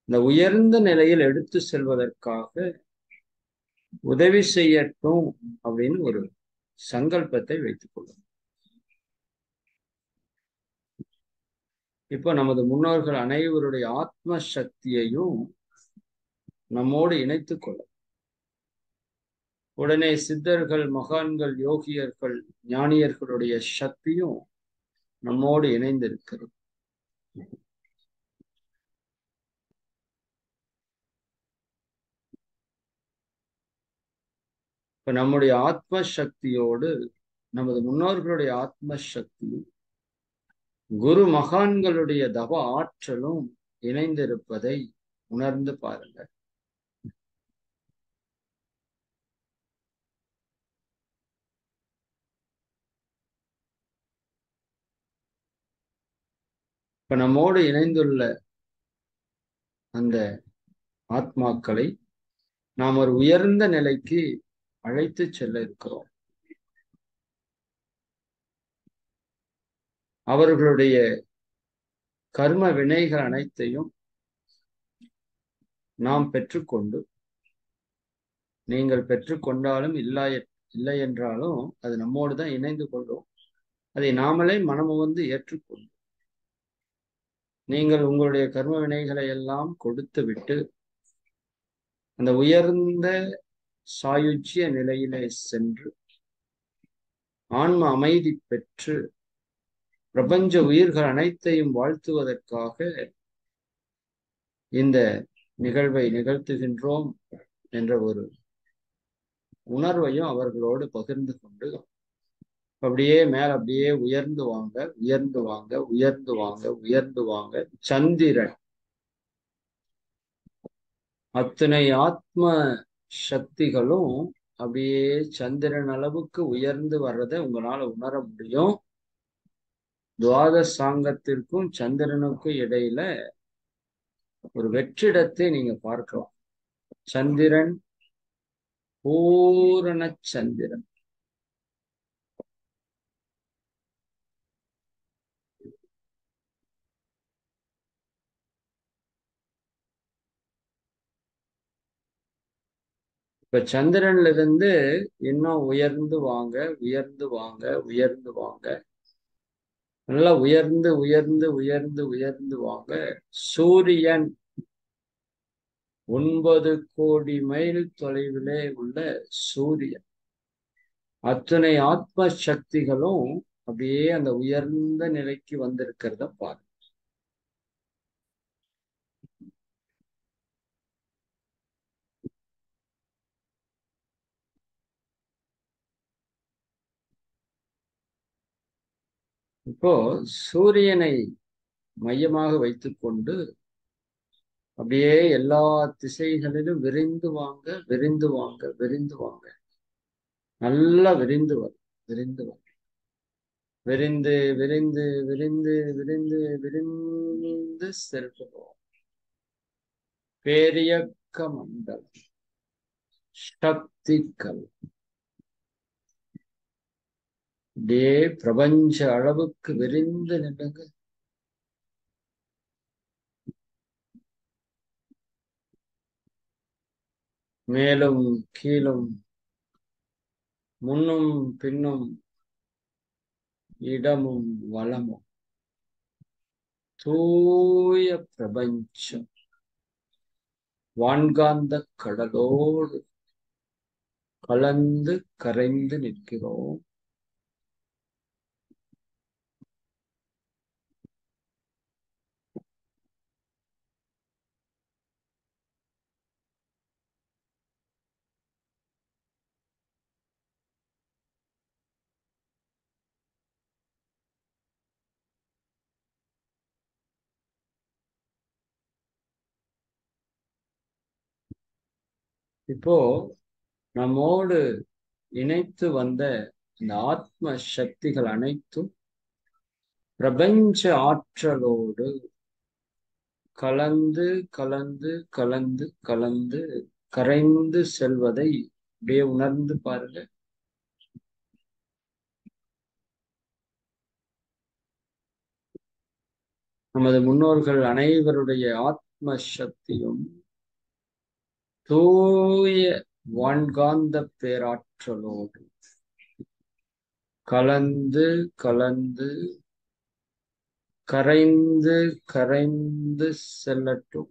இந்த உயர்ந்த நிலையில் எடுத்து செல்வதற்காக உதவி செய்யட்டும் அப்படின்னு ஒரு சங்கல்பத்தை வைத்துக் கொள்ளும். இப்போ நமது முன்னோர்கள் அனைவருடைய ஆத்ம சக்தியையும் நம்மோடு இணைத்துக் கொள்ளும். உடனே சித்தர்கள், மகான்கள், யோகியர்கள், ஞானியர்களுடைய சக்தியும் நம்மோடு இணைந்திருக்கிறது. இப்ப நம்முடைய ஆத்ம சக்தியோடு நமது முன்னோர்களுடைய ஆத்ம சக்தியும் குரு மகான்களுடைய தவ ஆற்றலும் இணைந்திருப்பதை உணர்ந்து பாருங்கள். இப்ப நம்மோடு இணைந்துள்ள அந்த ஆத்மாக்களை நாம் ஒரு உயர்ந்த நிலைக்கு அழைத்து செல்ல இருக்கிறோம். அவர்களுடைய கர்ம வினைகள் அனைத்தையும் நாம் பெற்றுக்கொண்டு, நீங்கள் பெற்றுக்கொண்டாலும் இல்லை என்றாலும் அது நம்மோடு தான் இணைந்து கொள்ளும். அதை நாமளே மனமுவந்து ஏற்றுக்கொள்ளும். நீங்கள் உங்களுடைய கர்ம வினைகளை எல்லாம் கொடுத்து விட்டு அந்த உயர்ந்த சாயுஜ்ய நிலையிலே சென்று ஆன்ம அமைதி பெற்று பிரபஞ்ச உயிர்கள் அனைத்தையும் வாழ்த்துவதற்காக இந்த நிகழ்வை நிகழ்த்துகின்றோம் என்ற ஒரு உணர்வையும் அவர்களோடு பகிர்ந்து கொண்டு அப்படியே அப்படியே உயர்ந்து வாங்க, உயர்ந்து வாங்க, உயர்ந்து வாங்க, உயர்ந்து வாங்க. சந்திரன் அத்தனை ஆத்ம சக்திகளும் அப்படியே சந்திரன் அளவுக்கு உயர்ந்து வர்றதை உங்களால உணர முடியும். துவாதசாங்கத்திற்கும் சந்திரனுக்கும் இடையில ஒரு வெற்றிடத்தை நீங்க பார்க்கலாம். சந்திரன், பூரண சந்திரன். இப்ப சந்திரன்ல இருந்து இன்னும் உயர்ந்து வாங்க, உயர்ந்து வாங்க, உயர்ந்து வாங்க. நல்லா உயர்ந்து உயர்ந்து உயர்ந்து உயர்ந்து வாங்க. சூரியன் 9 கோடி மைல் தொலைவிலே உள்ள சூரியன் அத்தனை ஆத்ம சக்திகளும் அப்படியே அந்த உயர்ந்த நிலைக்கு வந்திருக்கிறத பாருங்க. இப்போ சூரியனை மையமாக வைத்துக்கொண்டு அப்படியே எல்லா திசைகளிலும் விரிந்து வாங்க, விரிந்து வாங்க, விரிந்து வாங்க. நல்லா விரிந்து வரும், விரிந்து வரும். விரிந்து விரிந்து விரிந்து விரிந்து விரிந்து செல்கிறோம். பேரியக்க மண்டலம், சக்திகள் அப்படியே பிரபஞ்ச அளவுக்கு விரிந்து நின்றுங்க. மேலும் கீழும், முன்னும் பின்னும், இடமும் வலமும் தூய பிரபஞ்சம் வான்காந்த கடலோடு கலந்து கரைந்து நிற்கிறோம். இப்போ நம்மோடு இணைத்து வந்த இந்த ஆத்ம சக்திகள் அனைத்தும் பிரபஞ்ச ஆற்றலோடு கலந்து கலந்து கலந்து கலந்து கரைந்து செல்வதை அப்படியே உணர்ந்து பாருங்க. நமது முன்னோர்கள் அனைவருடைய ஆத்ம சக்தியும் தூய வான்காந்த பேராற்றலோடு கலந்து கலந்து கரைந்து கரைந்து செல்லட்டும்.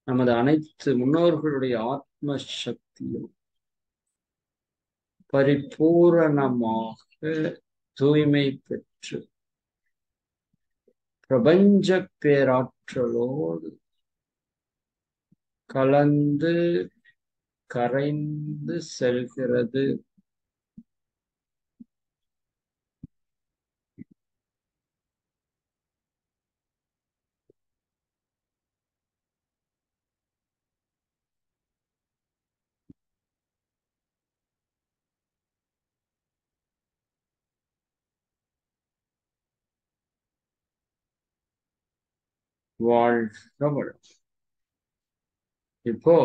நமது அனைத்து முன்னோர்களுடைய ஆத்ம சக்தியும் பரிபூரணமாக தூய்மை பெற்று பிரபஞ்ச பேராற்றலோடு கலந்து கரைந்து செல்கிறது. வாழ்க வளம். இப்போ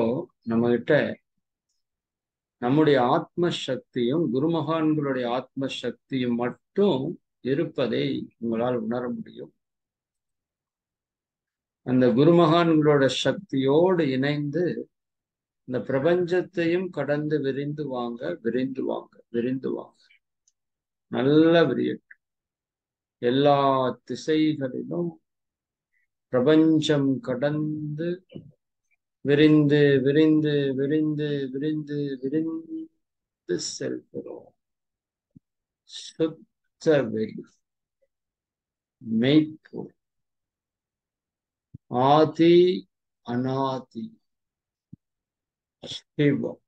நம்ம கிட்ட நம்முடைய ஆத்ம சக்தியும் குருமகான்களுடைய ஆத்ம சக்தியும் மட்டும் இருப்பதை உங்களால் உணர முடியும். அந்த குருமகான்களோட சக்தியோடு இணைந்து இந்த பிரபஞ்சத்தையும் கடந்து விரிந்து வாங்க, விரிந்து வாங்க, விரிந்து வாங்க. நல்ல விரியட்டும். எல்லா திசைகளிலும் பிரபஞ்சம் கடந்து விரிந்து விரிந்து விரிந்து விரிந்து விரிந்து செல்கிறோம். சுத்த வெளி மெய்ப்பொருள் ஆதி அநாதி சிவம்.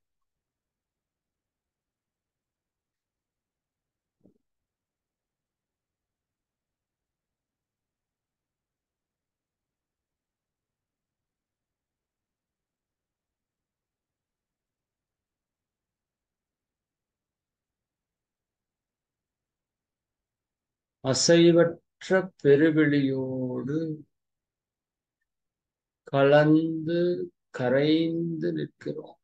அசைவற்ற பெருவெளியோடு கலந்து கரைந்து நிற்கிறோம்.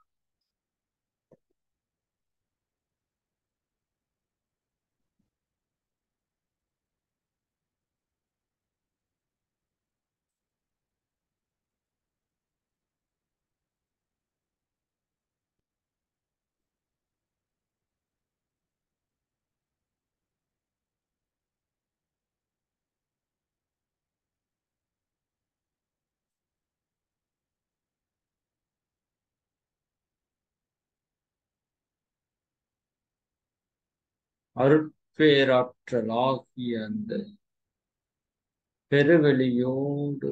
அருட்பேராற்றலாகிய அந்த பெருவெளியோடு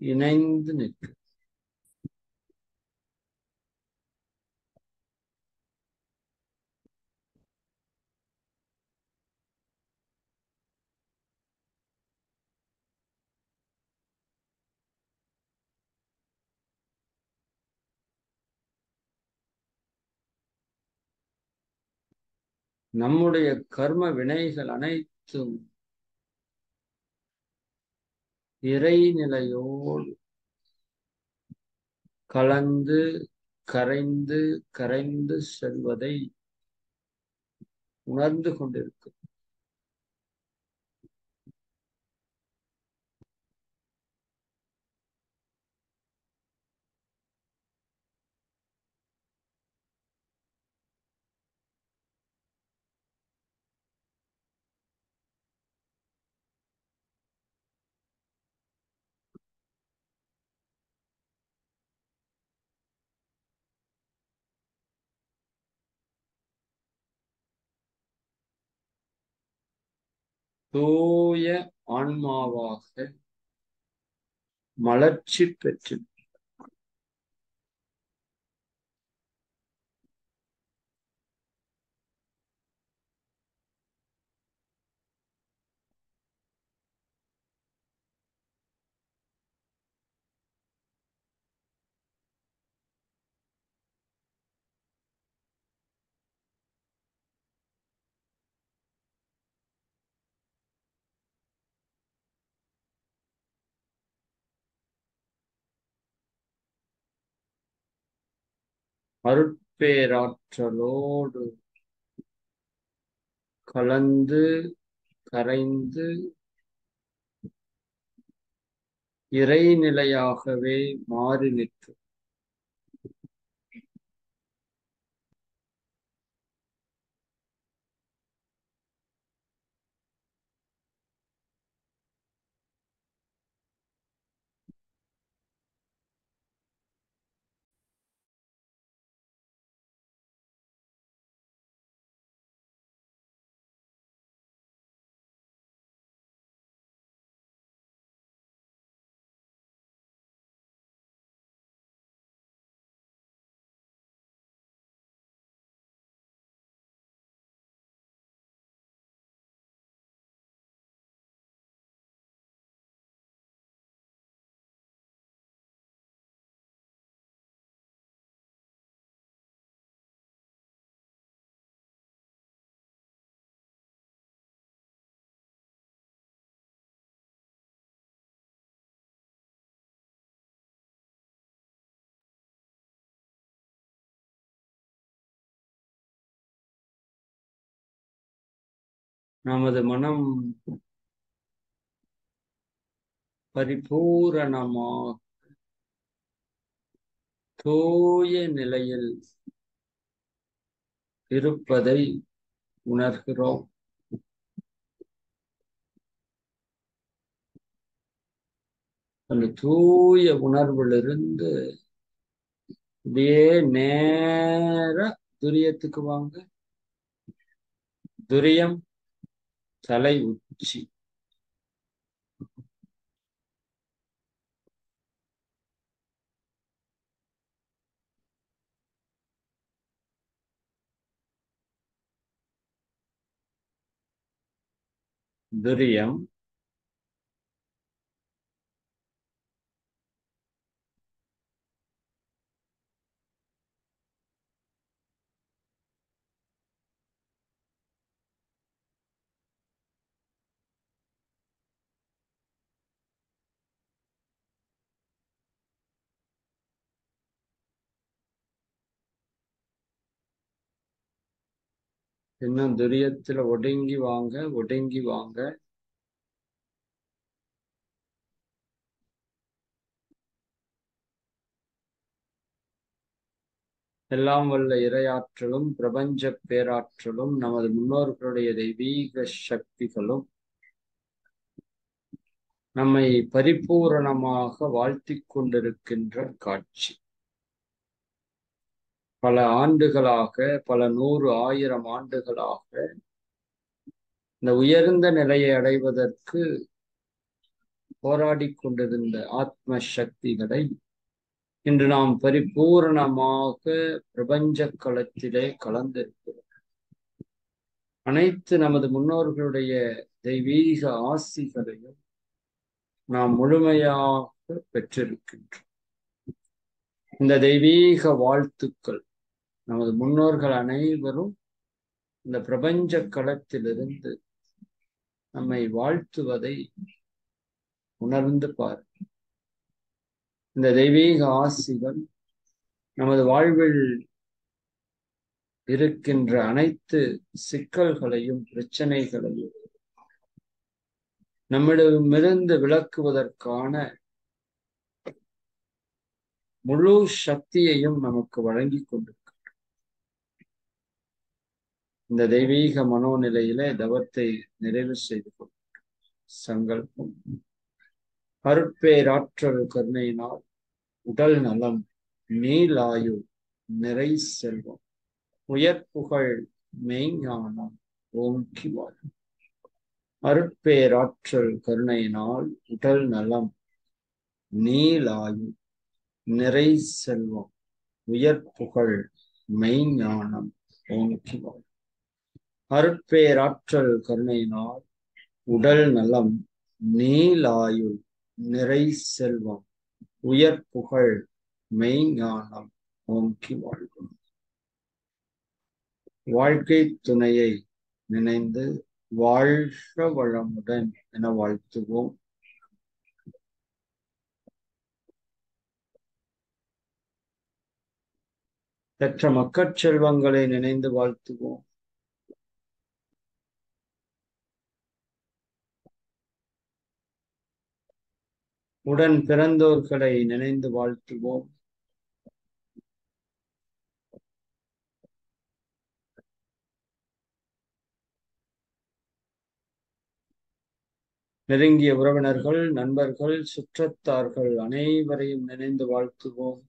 இணைந்து நிற்கும். நம்முடைய கர்ம வினைகள் அனைத்தும் அனைத்தும் இறைநிலையோடு கலந்து கரைந்து கரைந்து செல்வதை உணர்ந்து கொண்டிருக்கு. தூய ஆன்மாவாக மலர்ச்சி பெற்று அருட்பேராற்றலோடு கலந்து கரைந்து இறைநிலையாகவே மாறி நிற்கும். நமது மனம் பரிபூரணமாக தூய நிலையில் இருப்பதை உணர்கிறோம். அந்த தூய உணர்விலிருந்து அப்படியே நேர துரியத்துக்கு வாங்க. துரியம் தலை உச்சி. துரியம் இன்னும் துரியத்துல ஒடுங்கி வாங்க, ஒடுங்கி வாங்க. எல்லாம் வல்ல இறையாற்றலும் பிரபஞ்ச பேராற்றலும் நமது முன்னோர்களுடைய தெய்வீக சக்திகளும் நம்மை பரிபூரணமாக வாழ்த்திக் கொண்டிருக்கின்ற காட்சி. பல ஆண்டுகளாக, பல 100, 1000 ஆண்டுகளாக இந்த உயர்ந்த நிலையை அடைவதற்கு போராடி கொண்டிருந்த ஆத்ம சக்திகளை இன்று நாம் பரிபூரணமாக பிரபஞ்ச களத்திலே கலந்திருக்கிறோம். அனைத்து நமது முன்னோர்களுடைய தெய்வீக ஆசிகளையும் நாம் முழுமையாக பெற்றிருக்கின்றோம். இந்த தெய்வீக வாழ்த்துக்கள் நமது முன்னோர்கள் அனைவரும் இந்த பிரபஞ்ச களத்திலிருந்து நம்மை வாழ்த்துவதை உணர்ந்து பார். இந்த தெய்வீக ஆசிகள் நமது வாழ்வில் இருக்கின்ற அனைத்து சிக்கல்களையும் பிரச்சனைகளையும் நம்மிடமிருந்து விலக்குவதற்கான முழு சக்தியையும் நமக்கு வழங்கி கொண்டிருக்கிறது. இந்த தெய்வீக மனோநிலையிலே தவத்தை நிறைவு செய்து கொள்ளும் சங்கல்பம். அருட்பேராற்றல் கருணையினால் உடல் நலம், நீலாயு, நிறை செல்வம், உயர்ப்புகழ், மெய்ஞானம் ஓங்கி வாழும். அருட்பேராற்றல் கருணையினால் உடல் நலம், நீலாயு, நிறை செல்வம், உயர்ப்புகழ், மெய்ஞானம் ஓங்கி வாழும். அருட்பேராற்றல் கருணையினால் உடல் நலம், நீலாயுள், நிறை செல்வம், உயர்ப்புகழ், மெய்ஞானம் ஓங்கி வாழ்வோம். வாழ்க்கை துணையை நினைந்து வாழ்க வளமுடன் என வாழ்த்துவோம். பெற்ற மக்கட் செல்வங்களை நினைந்து வாழ்த்துவோம். உடன் பிறந்தோர்களை நினைந்து வாழ்த்துவோம். நெருங்கிய உறவினர்கள், நண்பர்கள், சுற்றத்தார்கள் அனைவரையும் நினைந்து வாழ்த்துவோம்.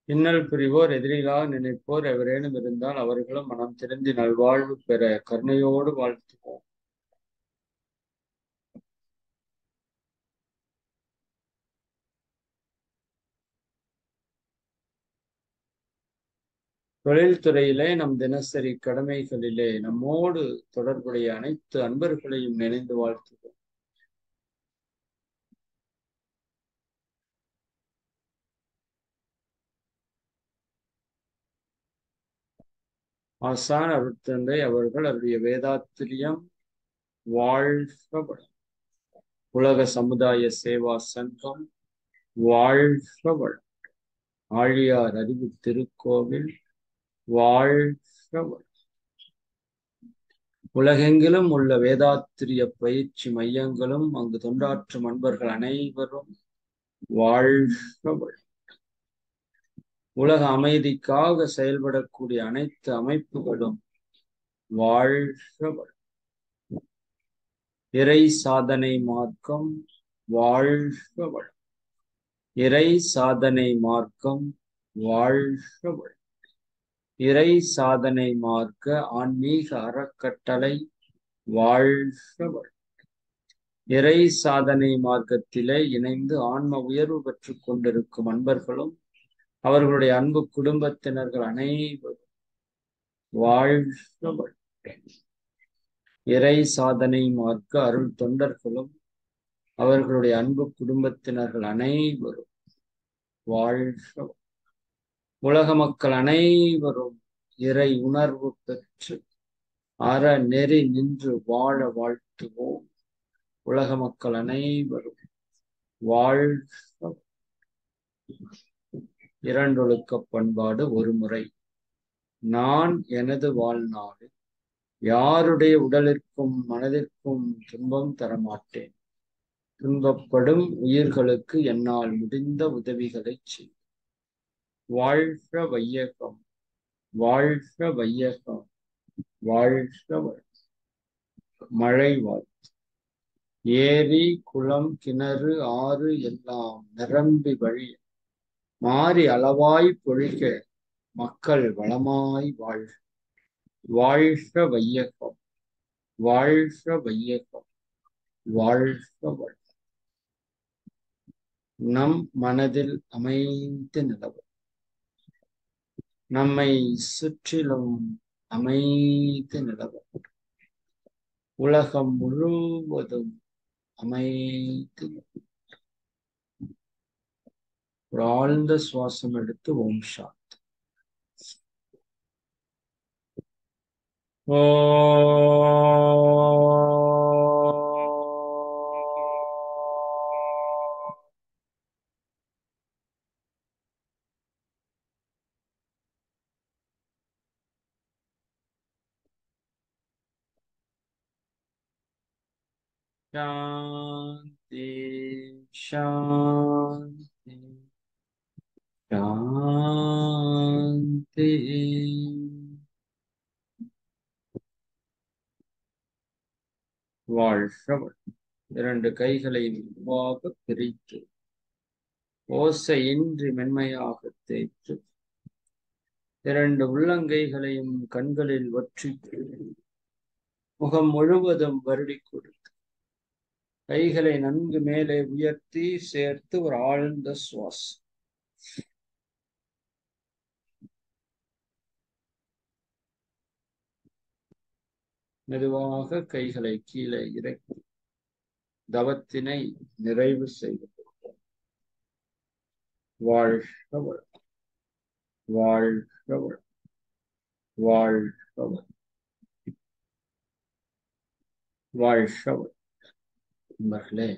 இன்னல் புரிவோர், எதிரிகளாக நினைப்போர் எவரேனும் இருந்தால் அவர்களும் மனம் திருந்தி நல்வாழ்வு பெற கருணையோடு வாழ்த்துவோம். தொழில்துறையிலே நம் தினசரி கடமைகளிலே நம்மோடு தொடர்புடைய அனைத்து அன்பர்களையும் நினைந்து வாழ்த்துவோம். ஆசான் அருட்தந்தை அவர்கள் அவருடைய வேதாத்திரியம் வாழ்க வளம். உலக சமுதாய சேவா சங்கம் வாழ்க வளம். ஆழியார் அறிவு திருக்கோவில் வாழ்க வளம். உலகெங்கிலும் உள்ள வேதாத்திரிய பயிற்சி மையங்களும் அங்கு தொண்டாற்றும் அன்பர்கள் அனைவரும் வாழ்க வளம். உலக அமைதிக்காக செயல்படக்கூடிய அனைத்து அமைப்புகளும் வாழ்க வளம். இறை சாதனை மார்க்கம் வாழ்க வளம். இறை சாதனை மார்க்கம் வாழ்க வளம். இறை சாதனை மார்க்க ஆன்மீக அறக்கட்டளை வாழ்க வளம். இறை சாதனை மார்க்கத்திலே இணைந்து ஆன்ம உயர்வு பெற்றுக் கொண்டிருக்கும் அன்பர்களும் அவர்களுடைய அன்பு குடும்பத்தினர்கள் அனைவரும் வாழ்க வளம். இறை சாதனை மார்க்க அருள் தொண்டர்களும் அவர்களுடைய அன்பு குடும்பத்தினர்கள் அனைவரும் வாழ்க வளம். உலக மக்கள் அனைவரும் இறை உணர்வு பெற்று அற நெறி நின்று வாழ வாழ்த்துவோம். உலக மக்கள் அனைவரும் வாழ்க. இரண்டொழுக்க பண்பாடு ஒரு முறை. நான் எனது வாழ்நாளில் யாருடைய உடலிற்கும் மனதிற்கும் துன்பம் தரமாட்டேன். துன்பப்படும் உயிர்களுக்கு என்னால் முடிந்த உதவிகளை செய். வாழ்க வையகம், வாழ்க வையகம், வாழ்க மழை வாழ்த்து. ஏரி, குளம், கிணறு, ஆறு எல்லாம் நிரம்பி வழிய மாறி அளவாய் பொழிக மக்கள் வளமாய் வாழ்க. வாழ்க வையகம், வாழ்க வையகம், வாழ்க வளம். நம் மனதில் அமைந்து நிலவும் நம்மை சுற்றிலும் அமைதி நிலவ உலகம் முழுவதும் அமைதி. ஒரு ஆழ்ந்த சுவாசம் எடுத்து ஓம் சாந்தி. சாந்தி சாந்தி சாந்தி. வாழ்க. இரண்டு கைகளை மெதுவாக பிரித்து ஓசையின்றி மென்மையாக தேய்த்து இரண்டு உள்ளங்கைகளையும் கண்களில் ஒற்றி முகம் முழுவதும் வருடி கொடுத்து கைகளை நன்கு மேலே உயர்த்தி சேர்த்து ஒரு ஆழ்ந்த சுவாசம். மெதுவாக கைகளை கீழே இறக்கி தவத்தினை நிறைவு செய்வது. வாழ்க வாழ்க வாழ்க வாழ்க. நண்பர்களே,